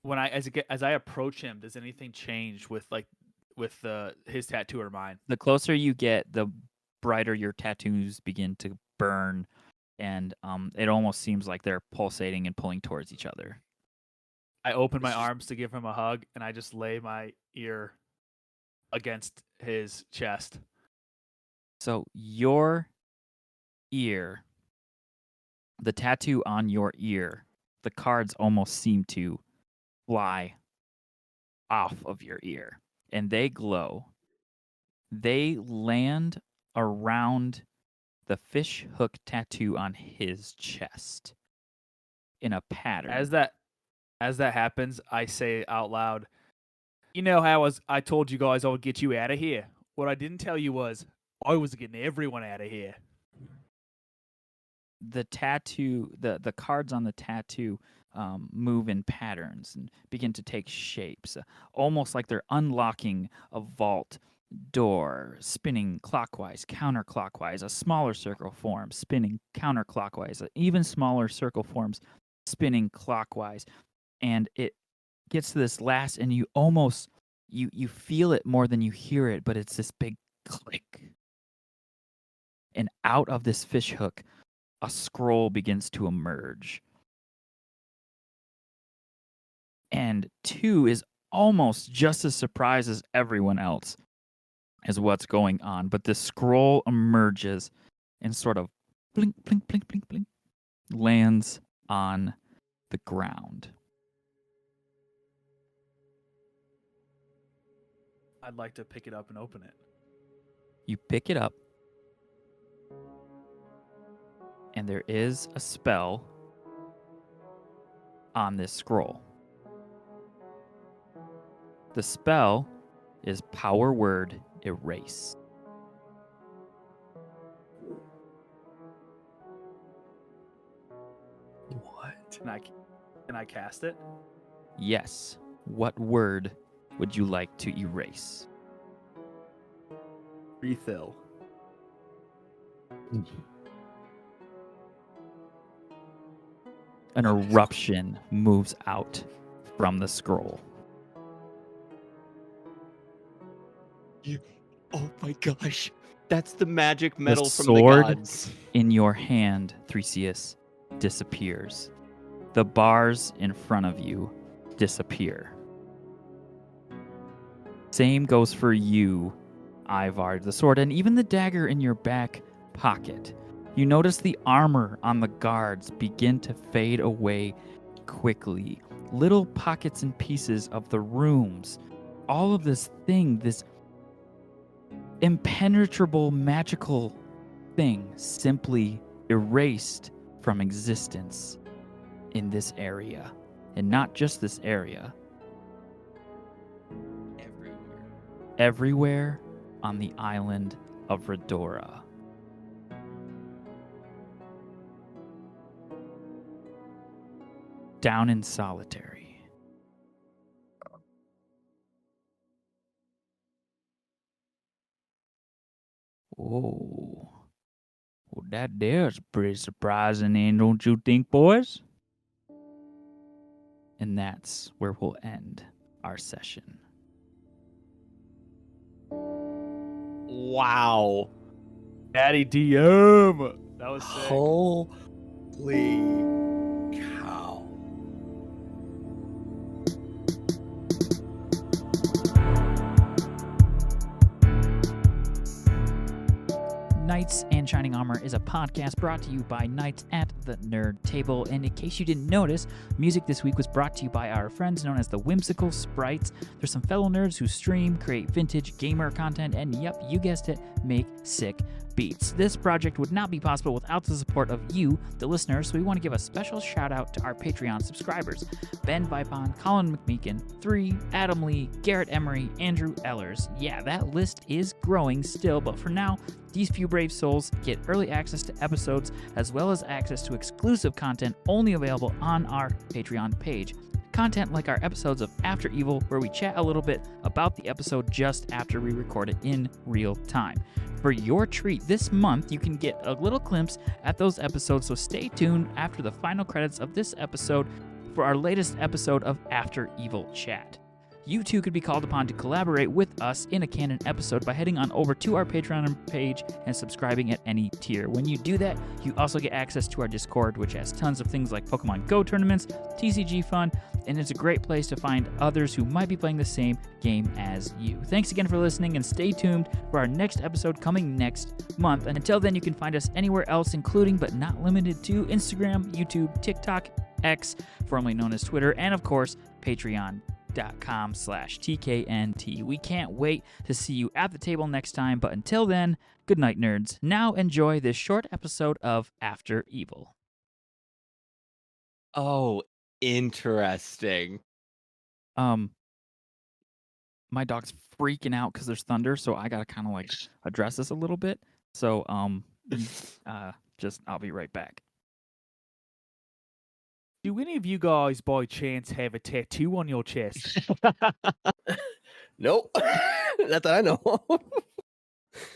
When as I approach him, does anything change with his tattoo or mine? The closer you get, the brighter your tattoos begin to burn, and it almost seems like they're pulsating and pulling towards each other. I open my arms to give him a hug, and I just lay my ear against his chest. So your ear, the tattoo on your ear, the cards almost seem to fly off of your ear, and they glow. They land around the fish hook tattoo on his chest in a pattern. As that happens, I say out loud, "You know how I told you guys I would get you out of here. What I didn't tell you was I was getting everyone out of here." The tattoo, the cards on the tattoo move in patterns and begin to take shapes, almost like they're unlocking a vault door spinning clockwise, counterclockwise, a smaller circle forms spinning counterclockwise, even smaller circle forms spinning clockwise, and it gets to this last, and you almost you feel it more than you hear it, but it's this big click, and out of this fish hook, a scroll begins to emerge. And 2 is almost just as surprised as everyone else as what's going on. But the scroll emerges and sort of blink, blink, blink, blink, blink, lands on the ground. I'd like to pick it up and open it. You pick it up, and there is a spell on this scroll. The spell is power word erase. What? Can I cast it? Yes. What word would you like to erase? Refill. An eruption moves out from the scroll. Oh my gosh. That's the magic metal The from sword the gods. in your hand, Theseus, disappears. The bars in front of you disappear. Same goes for you, Ivar, the sword, and even the dagger in your back pocket. You notice the armor on the guards begin to fade away quickly. Little pockets and pieces of the rooms. All of this thing, this impenetrable magical thing, simply erased from existence in this area. And not just this area. Everywhere on the island of Redora. Down in solitary. Oh, well, that there's pretty surprising, ain't don't you think, boys? And that's where we'll end our session. Wow. Daddy DM. That was sick. Holy cow. Knights and Shining Armor is a podcast brought to you by Knights at the Nerd Table. And in case you didn't notice, music this week was brought to you by our friends known as the Whimsical Sprites. They're some fellow nerds who stream, create vintage gamer content, and yep, you guessed it, make sick beats. This project would not be possible without the support of you, the listeners, so we want to give a special shout out to our Patreon subscribers. Ben Vipon, Colin McMeekin, 3, Adam Lee, Garrett Emery, Andrew Ellers. Yeah, that list is growing still, but for now, these few brave souls get early access to episodes as well as access to exclusive content only available on our Patreon page. Content like our episodes of After Evil, where we chat a little bit about the episode just after we record it in real time. For your treat this month, you can get a little glimpse at those episodes, so stay tuned after the final credits of this episode for our latest episode of After Evil Chat. You too could be called upon to collaborate with us in a canon episode by heading on over to our Patreon page and subscribing at any tier. When you do that, you also get access to our Discord, which has tons of things like Pokemon Go tournaments, TCG fun, and it's a great place to find others who might be playing the same game as you. Thanks again for listening, and stay tuned for our next episode coming next month. And until then, you can find us anywhere else, including but not limited to Instagram, YouTube, TikTok, X, formerly known as Twitter, and of course, patreon.com/TKNT. We can't wait to see you at the table next time, but until then, good night, nerds. Now enjoy this short episode of After Evil. Oh, interesting. My dog's freaking out because there's thunder, so I gotta kind of like address this a little bit. So, I'll be right back. Do any of you guys by chance have a tattoo on your chest? Nope. Not that I know.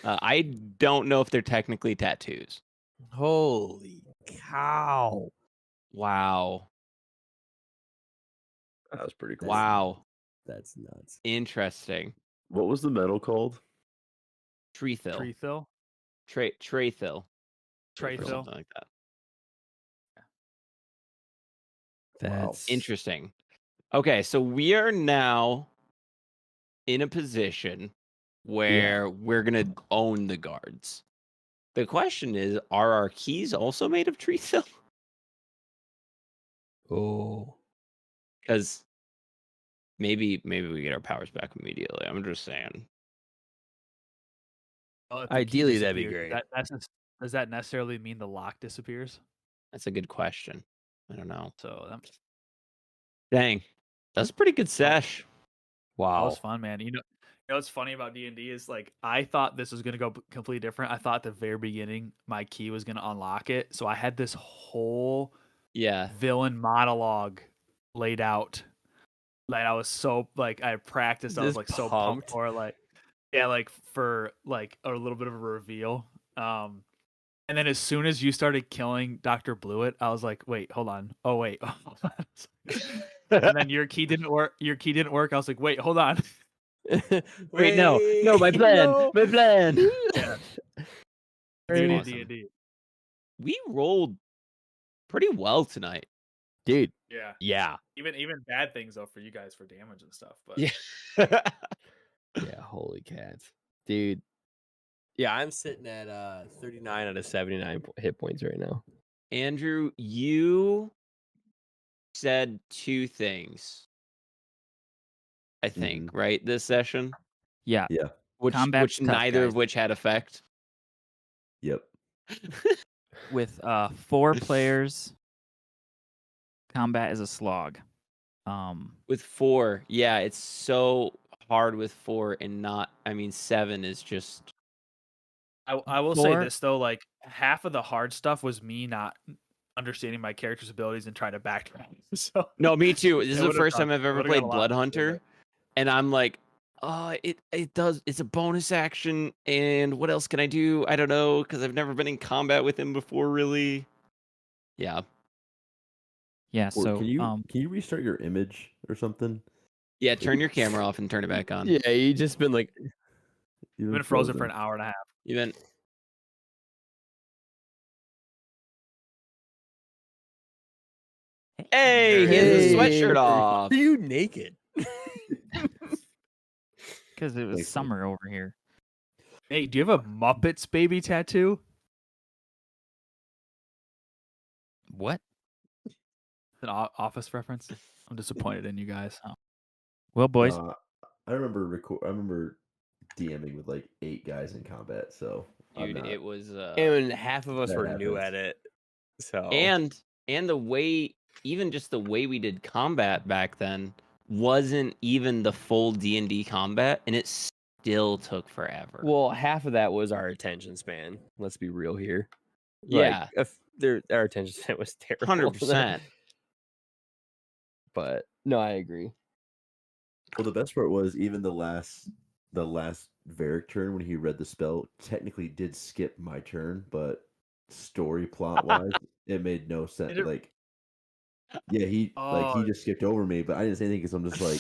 I don't know if they're technically tattoos. Holy cow. Wow. That was pretty cool. Wow. That's nuts. Interesting. What was the medal called? Treethil. Treethil. Treithil. Or Treithil. something like that. That's Interesting. Okay, so we are now in a position where we're gonna own the guards. The question is, are our keys also made of treethil? Oh. Because maybe we get our powers back immediately. I'm just saying. Well, if the key Ideally, that'd be disappears, great. does that necessarily mean the lock disappears? That's a good question. I don't know. So Dang, that's a pretty good sesh. that Wow. was fun, man. You know what's funny about D&D is like I thought this was gonna go completely different. I thought at the very beginning my key was gonna unlock it, so I had this whole Yeah. villain monologue laid out. Like I was so like I practiced. I was Just like so pumped. pumped for like like for like a little bit of a reveal. And then as soon as you started killing Dr. Blewett, I was like, wait, hold on. Oh wait. Hold on. And then your key didn't work. I was like, wait, hold on. Wait, no, my plan, no. my plan. Yeah. Awesome. D&D. We rolled pretty well tonight. Dude. Yeah. Yeah. Even bad things though for you guys for damage and stuff. But Yeah. Yeah. Holy cats. Dude. Yeah, I'm sitting at 39 out of 79 hit points right now. Andrew, you said two things, I think, right? This session, Yeah. Yeah. which Combat's tough, neither of guys. which had effect. Yep. With 4 players, combat is a slog. With 4, yeah, it's so hard with 4 and not. I mean, 7 is just. I will say 4 this though, like half of the hard stuff was me not understanding my character's abilities and trying to backtrack. So No, me too. This it is the would've first gone- time I've it ever would've played gone a lot Blood faster, Hunter, and I'm like, it does. It's a bonus action, and what else can I do? I don't know, because I've never been in combat with him before, really. Yeah. Yeah, Or so can you restart your image or something? Yeah, turn your camera off and turn it back on. Yeah, you just been like, You've I've been frozen for an hour and a half. Even hey, he has his sweatshirt off. Are you naked? because it was Thanks, summer over here. Hey, do you have a Muppets baby tattoo? What? An office reference? I'm disappointed in you guys. Well, boys, I remember DMing with like 8 guys in combat, so I'm Dude, not. it was And half of us That were new happens. at it. So and the way, even just the way we did combat back then wasn't even the full D&D combat, and it still took forever. well, half of that was our attention span. Let's be real here. Yeah. Like, our attention span was terrible. 100%. But no, I agree. Well, the best part was even the last Varric turn when he read the spell technically did skip my turn, but story plot wise, it made no sense. Did it- Like, yeah, he Oh. just skipped over me, but I didn't say anything because I'm just like,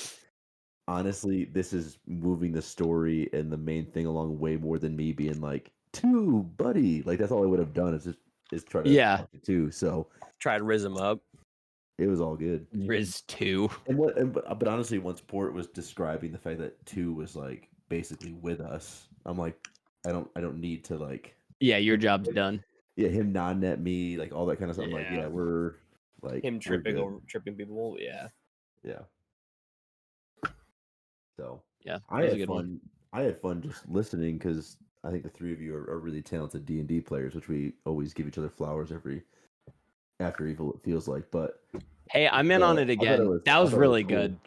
honestly, this is moving the story and the main thing along way more than me being like, two, buddy. Like that's all I would have done is try to Yeah. talk to 2. So Try to riz him up. it was all good. Riz 2. But honestly, once Port was describing the fact that 2 was like basically with us, I'm like, I don't need to like, Yeah, your job's done. yeah, him nodding at me, like all that kind of stuff. I'm like, Yeah. yeah, we're like Him we're good. tripping people. Yeah. Yeah. So Yeah, I that was a had good fun. one. I had fun just listening because I think the 3 of you are really talented D&D players, which we always give each other flowers after evil. It feels like, but Hey, I'm in on it I thought it again. was- That I was thought it really cool. good.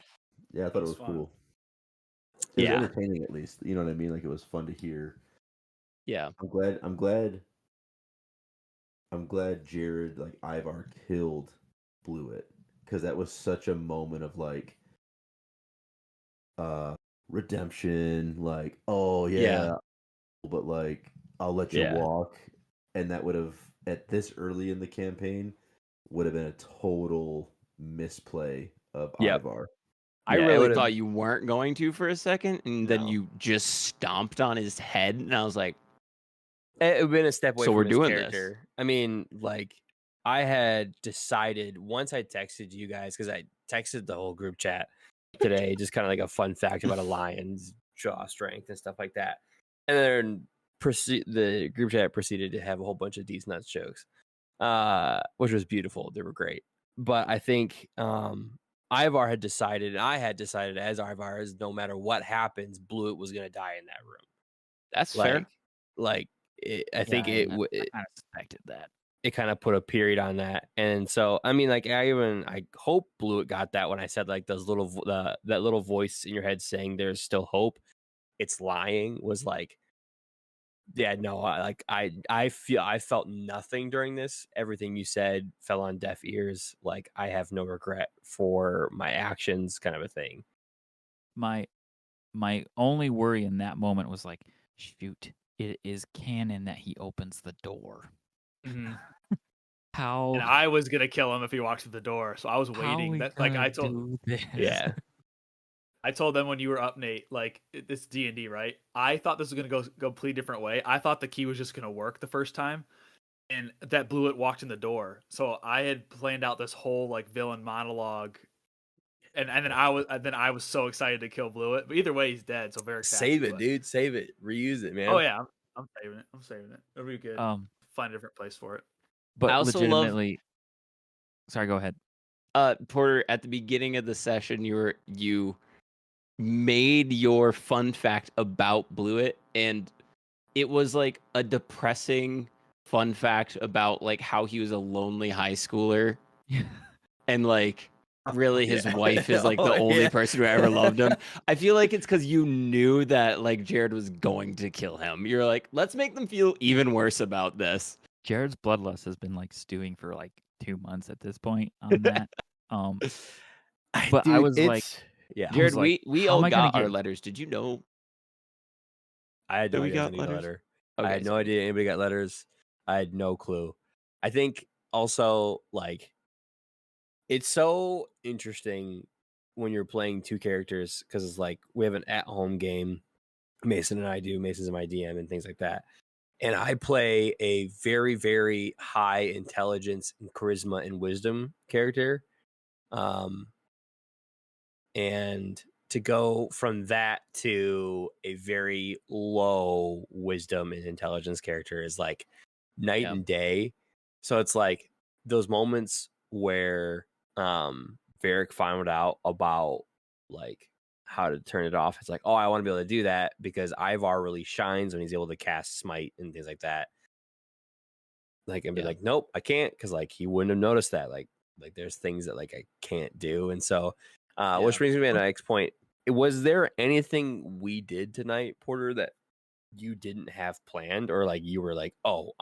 Yeah, I thought it was was fun. cool. It was Yeah. entertaining at least. You know what I mean? Like it was fun to hear. Yeah. I'm glad Jared, like Ivar, killed Blewett because that was such a moment of like redemption, like, oh Yeah. yeah, but like I'll let you Yeah. walk, and that would have at this early in the campaign would have been a total misplay of Yep. Ivar. I Yeah, it really would've- thought you weren't going to for a second, and then No. you just stomped on his head, and I was like, It would have been a step away So from we're his doing this. character. I mean, like, I had decided once I texted you guys, because I texted the whole group chat today, just kind of like a fun fact about a lion's jaw strength and stuff like that. And then the group chat proceeded to have a whole bunch of these nuts jokes, which was beautiful. They were great. But I think Ivar had decided, and I had decided as Ivar, is no matter what happens, Blewett was going to die in that room. that's fair. I think I kind of suspected that. it kind of put a period on that. And so, I mean, like, I hope Blewett got that when I said, like, those little, that little voice in your head saying there's still hope. It's lying was like, yeah, no, I felt nothing during this. Everything you said fell on deaf ears. Like, I have no regret for my actions, kind of a thing. My only worry in that moment was like, shoot, it is canon that he opens the door. Mhm. How And I was gonna kill him if he walks through the door, so I was how waiting. we That like gonna I told do this? Yeah. I told them when you were up, Nate, like this D&D, right? I thought this was gonna go completely different way. I thought the key was just gonna work the first time, and that Blewett walked in the door. So I had planned out this whole like villain monologue, and then I was so excited to kill Blewett. But either way, he's dead. So very Save it, dude. Save it. Reuse it, man. Oh yeah, I'm saving it. I'm saving it. It'll be good. Um, Find a different place for it. but I also love- legitimately, sorry, go ahead. Porter, at the beginning of the session, you made your fun fact about Blewett, and it was like a depressing fun fact about like how he was a lonely high schooler, and like really his Yeah. wife is like the Oh, only yeah. person who ever loved him. I feel like it's because you knew that like Jared was going to kill him. You're like, let's make them feel even worse about this. Jared's bloodlust has been like stewing for like 2 months at this point on that. But I was like, yeah, I was Jared, like, we how all am I gonna got our get- letters. Did you know? I had no that we idea got I got a letters? letter. Okay, I had no so- idea anybody got letters. I had no clue. I think also, like, it's so interesting when you're playing two characters because it's like we have an at-home game. Mason and I do. Mason's my DM and things like that. And I play a very, very high intelligence and charisma and wisdom character. And to go from that to a very low wisdom and intelligence character is like night Yep. and day. So it's like those moments where Varric found out about like how to turn it off. It's like, oh, I want to be able to do that because Ivar really shines when he's able to cast smite and things like that. Like, and be Yeah. like, nope, I can't, because like he wouldn't have noticed that. Like there's things that like I can't do. And so which brings me to the next point. Was there anything we did tonight, Porter, that you didn't have planned, or like you were like, oh,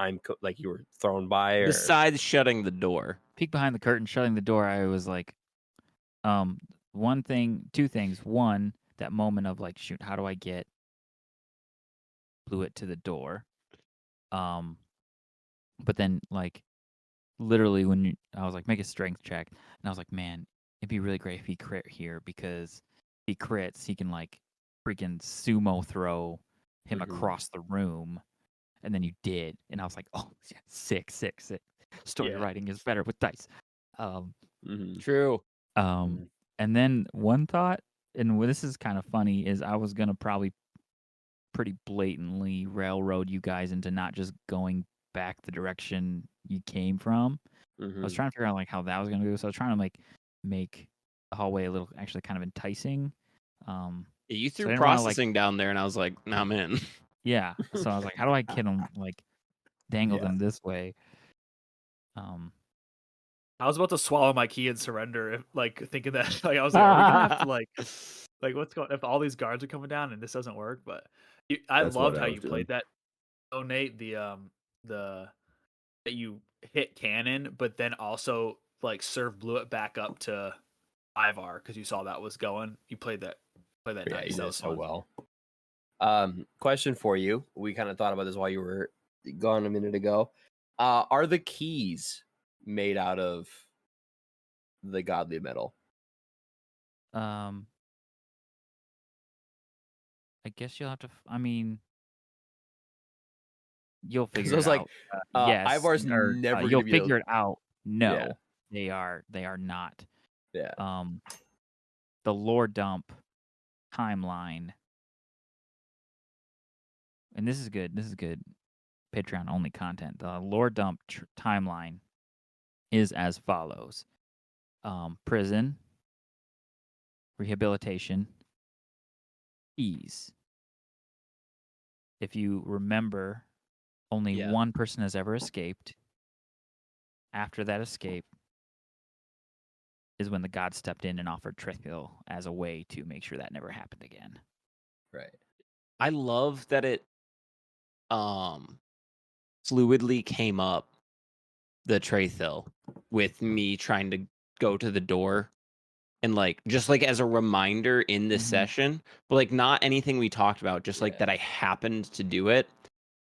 like you were thrown by? Or... Besides shutting the door. peek behind the curtain, shutting the door, I was like, two things. One, that moment of like, shoot, how do I get Blewett to the door? But then like, literally I was like, make a strength check, and I was like, man, it'd be really great if he crit here, because if he crits, he can like freaking sumo throw him across the room, and then you did, and I was like, oh, yeah, sick. Story Yeah. writing is better with dice. True. And then one thought, and this is kind of funny, is I was gonna probably pretty blatantly railroad you guys into not just going back the direction you came from. I was trying to figure out like how that was gonna go. So I was trying to make the hallway a little actually kind of enticing. You So I threw didn't wanna, processing down there, and I was like, nah, I'm in. Yeah. So I was like, how do I get them like dangle them this way? I was about to swallow my key and surrender, like thinking that like I was like, are we gonna have to like what's going if all these guards are coming down and this doesn't work? But I That's loved what I how was you doing. played that. Oh, Nate, the that you hit cannon, but then also like blew it back up to Ivar because you saw that was going. You played that Play that Yeah, nice. you That did was so fun. well. Question for you. We kind of thought about this while you were gone a minute ago. Are the keys made out of the godly metal? I guess you'll have to. I mean, you'll 'Cause figure I it was like, out. Yes, Ivar's or never you'll gonna be able. figure it out. No, Yeah. they are. They are not. Yeah. The lore dump timeline, and this is good. This is good. Patreon only content. The lore dump timeline is as follows: prison, rehabilitation, keys. If you remember, only Yeah. one person has ever escaped. After that escape is when the god stepped in and offered Trithil as a way to make sure that never happened again. Right. I love that it fluidly came up the Traythil with me trying to go to the door and like just like as a reminder in this Mhm. session, but like not anything we talked about, just like Yeah. that I happened to do it.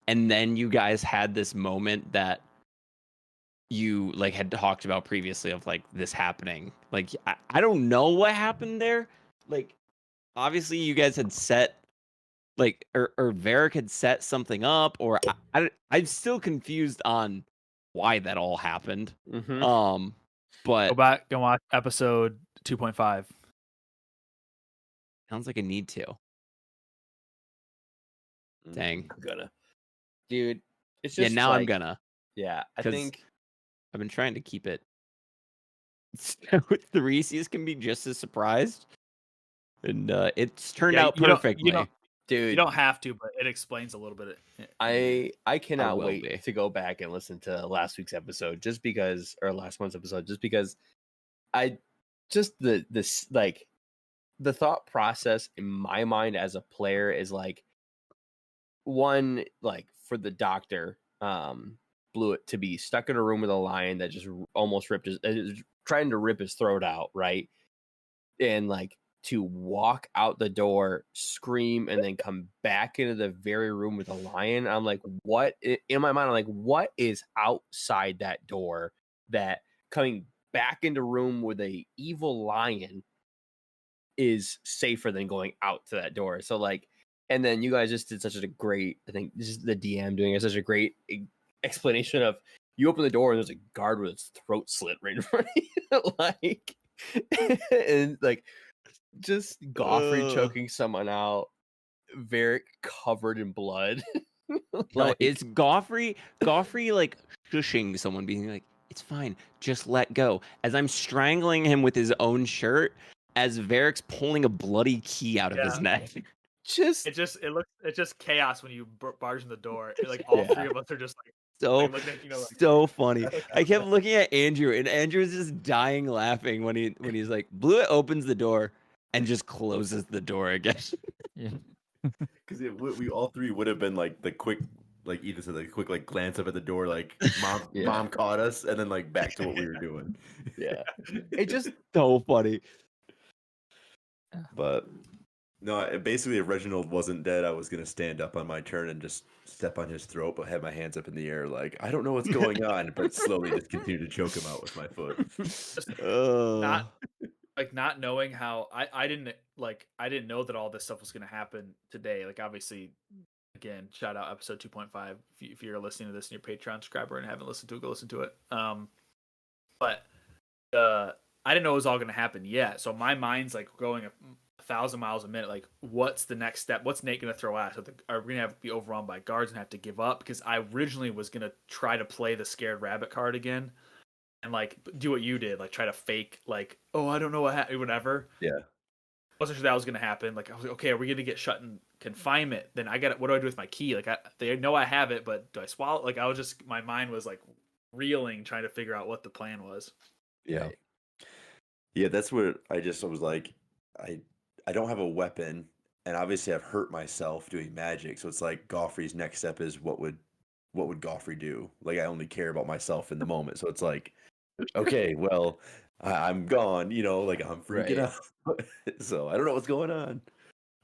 And then you guys had this moment that you like had talked about previously of like this happening. Like I don't know what happened there. Like obviously you guys had set like or Varric had set something up, or I'm still confused on why that all happened. Mm-hmm. Go But back and watch episode 2.5. sounds like I need to. Dang. I'm gonna, dude. It's Yeah, just now I'm like, gonna. Yeah, I 'Cause think. I've been trying to keep it so the Reese's can be just as surprised. And it's turned out perfectly. Dude, You don't have to, but it explains a little bit. I cannot will wait be. to go back and listen to last week's episode, just because, or last month's episode, just because I just this like the thought process in my mind as a player is like, one, like for the doctor, Blewett to be stuck in a room with a lion that just almost ripped trying to rip his throat out, right? And like to walk out the door, scream, and then come back into the very room with a lion. I'm like, what? In my mind, I'm like, what is outside that door that coming back into room with a evil lion is safer than going out to that door? So like, and then you guys just did such a great, I think this is the DM doing such a great explanation of, you open the door and there's a guard with its throat slit right in front of you. Like, and like, just Goffrey choking someone out, Varric covered in blood. No, it's Goffrey like shushing someone, being like, it's fine, just let go. As I'm strangling him with his own shirt, as Varric's pulling a bloody key out of his neck. Just It's just chaos when you barge in the door. Like all three of us are just like looking at, like, so funny. I kept looking at Andrew, and Andrew's just dying laughing when he's like, Blewett opens the door and just closes the door again. Yeah. Because we all three would have been like the quick, like Ethan said, like quick like glance up at the door, like mom caught us, and then like back to what we were doing. Yeah, it just so funny. But no, basically, if Reginald wasn't dead, I was gonna stand up on my turn and just step on his throat, but have my hands up in the air, like I don't know what's going on, but slowly just continue to choke him out with my foot. Not knowing how I didn't know that all this stuff was going to happen today. Like obviously, again, shout out episode 2.5 if you're listening to this and you're Patreon subscriber and haven't listened to it, go listen to it. But I didn't know it was all going to happen yet. So my mind's like going 1,000 miles a minute. Like, what's the next step? What's Nate going to throw at us? Are we going to have to be overrun by guards and have to give up? Because I originally was going to try to play the scared rabbit card again. And like do what you did, like try to fake, like, oh, I don't know what happened, whatever. Yeah, wasn't sure that was gonna happen. Like I was like, okay, are we gonna get shut in confinement? Then I got it. What do I do with my key? Like they know I have it, but do I swallow? Like I was just, my mind was like reeling, trying to figure out what the plan was. yeah, yeah. That's what I was like. I don't have a weapon, and obviously I've hurt myself doing magic. So it's like Goffrey's next step is what would Goffrey do? Like I only care about myself in the moment. So it's like, okay, well, I'm gone, like I'm freaking out. So I don't know what's going on.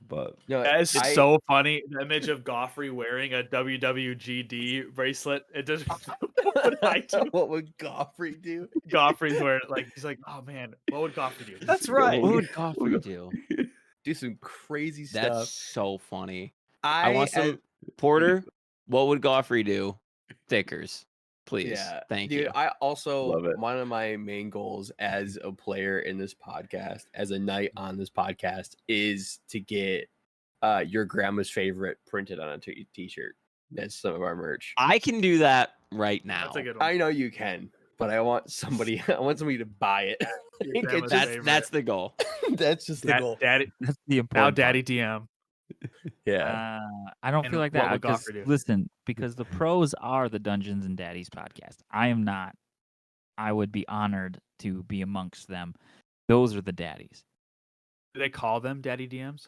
But No, That is I- so funny. The image of Goffrey wearing a WWGD bracelet. It just what would I do? What would Goffrey do? Goffrey's wearing it, like he's like, oh man, what would Goffrey do? That's right. What would Goffrey do? Do some crazy That's stuff. so funny. I want some Porter. What would Goffrey do? Stickers, please. Yeah, Thank dude, you. I also Love it. one of my main goals as a player in this podcast, as a knight on this podcast, is to get your grandma's favorite printed on a t-shirt. That's some of our merch. I can do that right now. That's a good one. I know you can, but I want somebody to buy it. I Your think it's grandma's just- favorite. That's the goal. that's just the goal. Daddy, That's the now important. Daddy DM. Yeah. I don't And feel like what that. would 'Cause Goffrey do? listen, because the pros are the Dungeons and Daddies podcast. I am not. I would be honored to be amongst them. Those are the daddies. Do they call them Daddy DMs?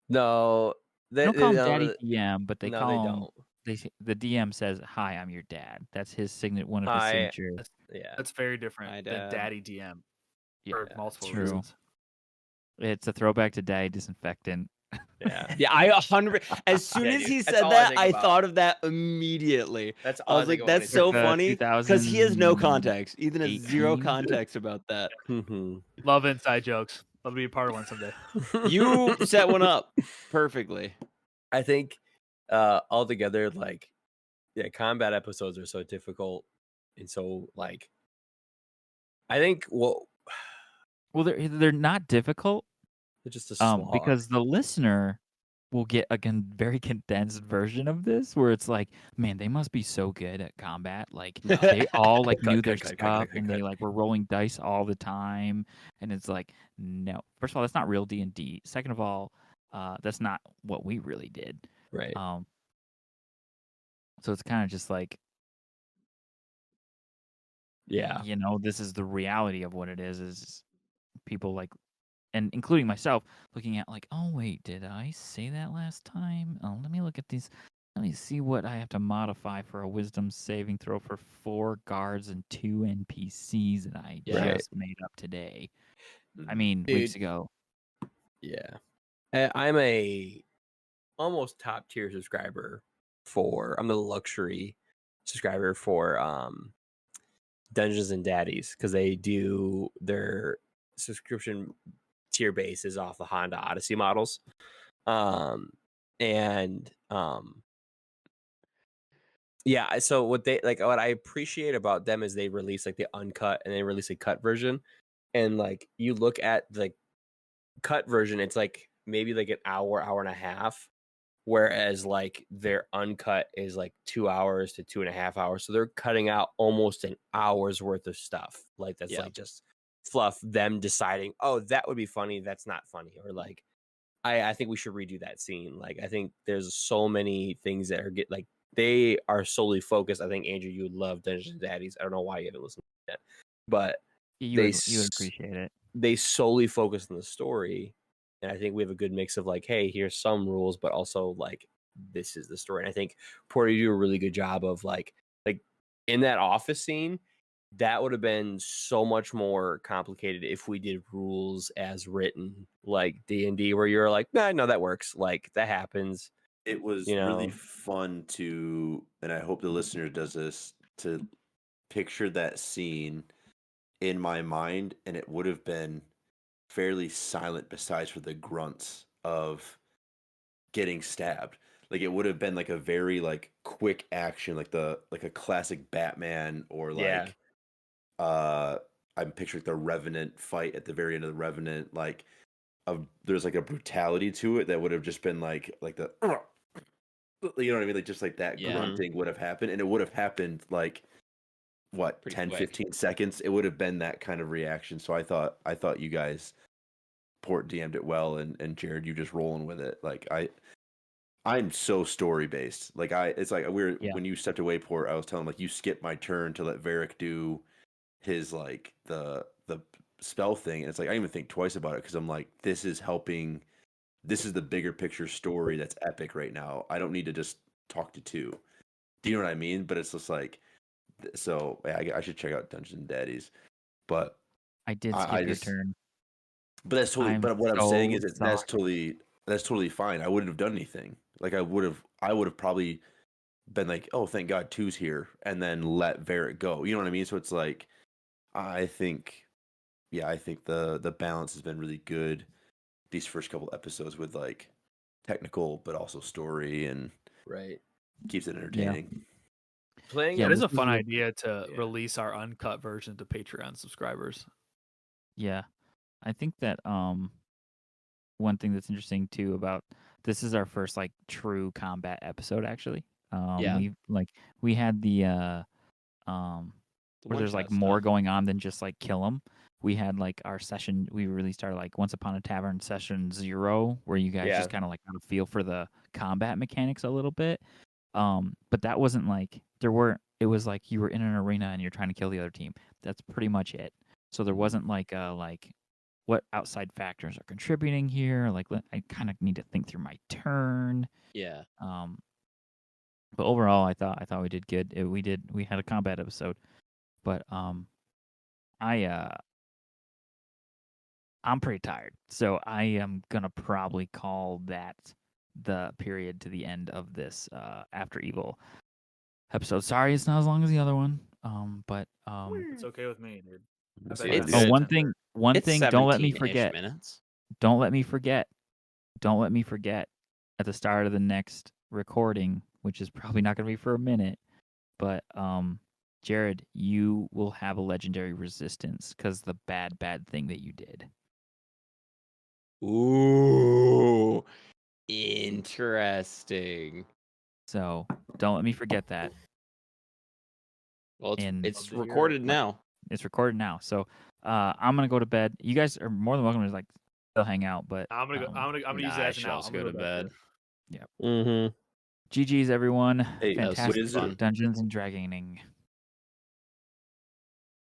No, They don't call him no, Daddy DM, but they no, call they him. don't. The DM says, "Hi, I'm your dad." That's his one of his Hi. signatures. Yeah. That's very different My than dad. Daddy DM Yeah, for multiple true. reasons. It's a throwback to Daddy Disinfectant. Yeah. Yeah, I 100. As soon Yeah, as dude, he that's said all I that, think I about. thought of that immediately. That's I all was think like, about when that's I so think Like, funny because he has no context. Ethan has zero 2018? context about that. Mhm. Love inside jokes. Love to be a part of one someday. You set one up perfectly. I think altogether, like, yeah, combat episodes are so difficult, and so like, I think Well, they're not difficult. they're just a slog. Because the listener will get a very condensed version of this, where it's like, man, they must be so good at combat. Like No. they all like Cut, knew cut, their cut, cut, stuff, cut, cut, and they cut. like were rolling dice all the time. And it's like, no. First of all, that's not real D&D. Second of all, that's not what we really did. Right. So it's kind of just like, Yeah. you know, this is the reality of what it is people like, and including myself, looking at like, oh wait, did I say that last time? Oh, let me look at these. Let me see what I have to modify for a wisdom saving throw for 4 guards and 2 NPCs that I Right. just made up today. I mean, weeks Dude. ago. Yeah. I'm a almost top tier subscriber for. I'm the luxury subscriber for Dungeons and Daddies, because they do their subscription tier base is off the Honda Odyssey models. Yeah, so what I appreciate about them is they release like the uncut and they release a cut version. And like you look at the cut version, it's like maybe like an hour and a half. Whereas like their uncut is like 2 hours to 2.5 hours. So they're cutting out almost an hour's worth of stuff. Like that's Yeah. like just fluff, them deciding, oh, that would be funny, that's not funny. Or like I think we should redo that scene. Like I think there's so many things that are they are solely focused. I think Andrew, you would love Dungeons and Daddies. I don't know why you haven't listened to it, but You would appreciate it. they solely focus on the story. And I think we have a good mix of like, hey, here's some rules, but also like this is the story. And I think Porter, you do a really good job of like in that office scene, that would have been so much more complicated if we did rules as written, like D&D, where you're like, nah, no, that works. Like that happens. it was You really know. fun to, and I hope the listener does this, to picture that scene in my mind, and it would have been fairly silent besides for the grunts of getting stabbed. Like it would have been like a very like quick action, like a classic Batman, or Yeah. like I'm picturing the Revenant fight at the very end of the Revenant. Like there's like a brutality to it that would have just been like the you know what I mean? Like just like that Yeah. grunting would have happened, and it would have happened like what, Pretty 10, quick. 15 seconds. It would have been that kind of reaction. So I thought you guys Port DM'd it well, and Jared, you just rolling with it. Like I'm so story based. Like it's like when you stepped away, Port, I was telling him like you skipped my turn to let Varric do his like the spell thing, and it's like I didn't even think twice about it because I'm like, this is helping. This is the bigger picture story that's epic right now. I don't need to just talk to 2. Do you know what I mean? But it's just like, so yeah, I should check out Dungeons and Daddies. But I did skip I your just- turn. But that's totally. I'm But what I'm saying so is that sorry. that's totally fine. I wouldn't have done anything. Like I would have probably been like, oh, thank God two's here, and then let Varric go. You know what I mean? So it's like, I think, yeah, I think the balance has been really good these first couple episodes with like technical, but also story, and Right. keeps it Yeah. entertaining. Playing Yeah, It it. is this a fun is a- idea to Yeah. release our uncut version to Patreon subscribers. Yeah, I think that one thing that's interesting too about this is our first like true combat episode actually. Yeah. We had the The where one there's like shot more stuff. going on than just like kill them. We had like our session. We released our like Once Upon a Tavern session 0, where you guys Yeah. just kind of like got a feel for the combat mechanics a little bit. But that wasn't like there were. It was like you were in an arena and you're trying to kill the other team. That's pretty much it. So there wasn't like what outside factors are contributing here. Like I kind of need to think through my turn. Yeah. But overall, I thought we did good. We had a combat episode, but I I'm pretty tired, so I am gonna probably call that the period to the end of this After Evil episode. Sorry, it's not as long as the other one. But It's okay with me, dude. That's I bet fine. you It's oh, have good. one It's thing, don't let me 17-ish forget. minutes. Don't let me forget. Don't let me forget. At the start of the next recording, which is probably not gonna be for a minute, but Jared, you will have a legendary resistance because the bad thing that you did. Ooh. Interesting. So don't let me forget that. Well, And it's Love to hear recorded it. now. it's recorded now. So I'm gonna go to bed. You guys are more than welcome to like still hang out, but I'm gonna go. I'm gonna use Nah, that I as an should out. also I'm go gonna to go bed. Mm-hmm. GG's everyone. Hey, That was Fantastic what is it? fun. Dungeons and Dragoning.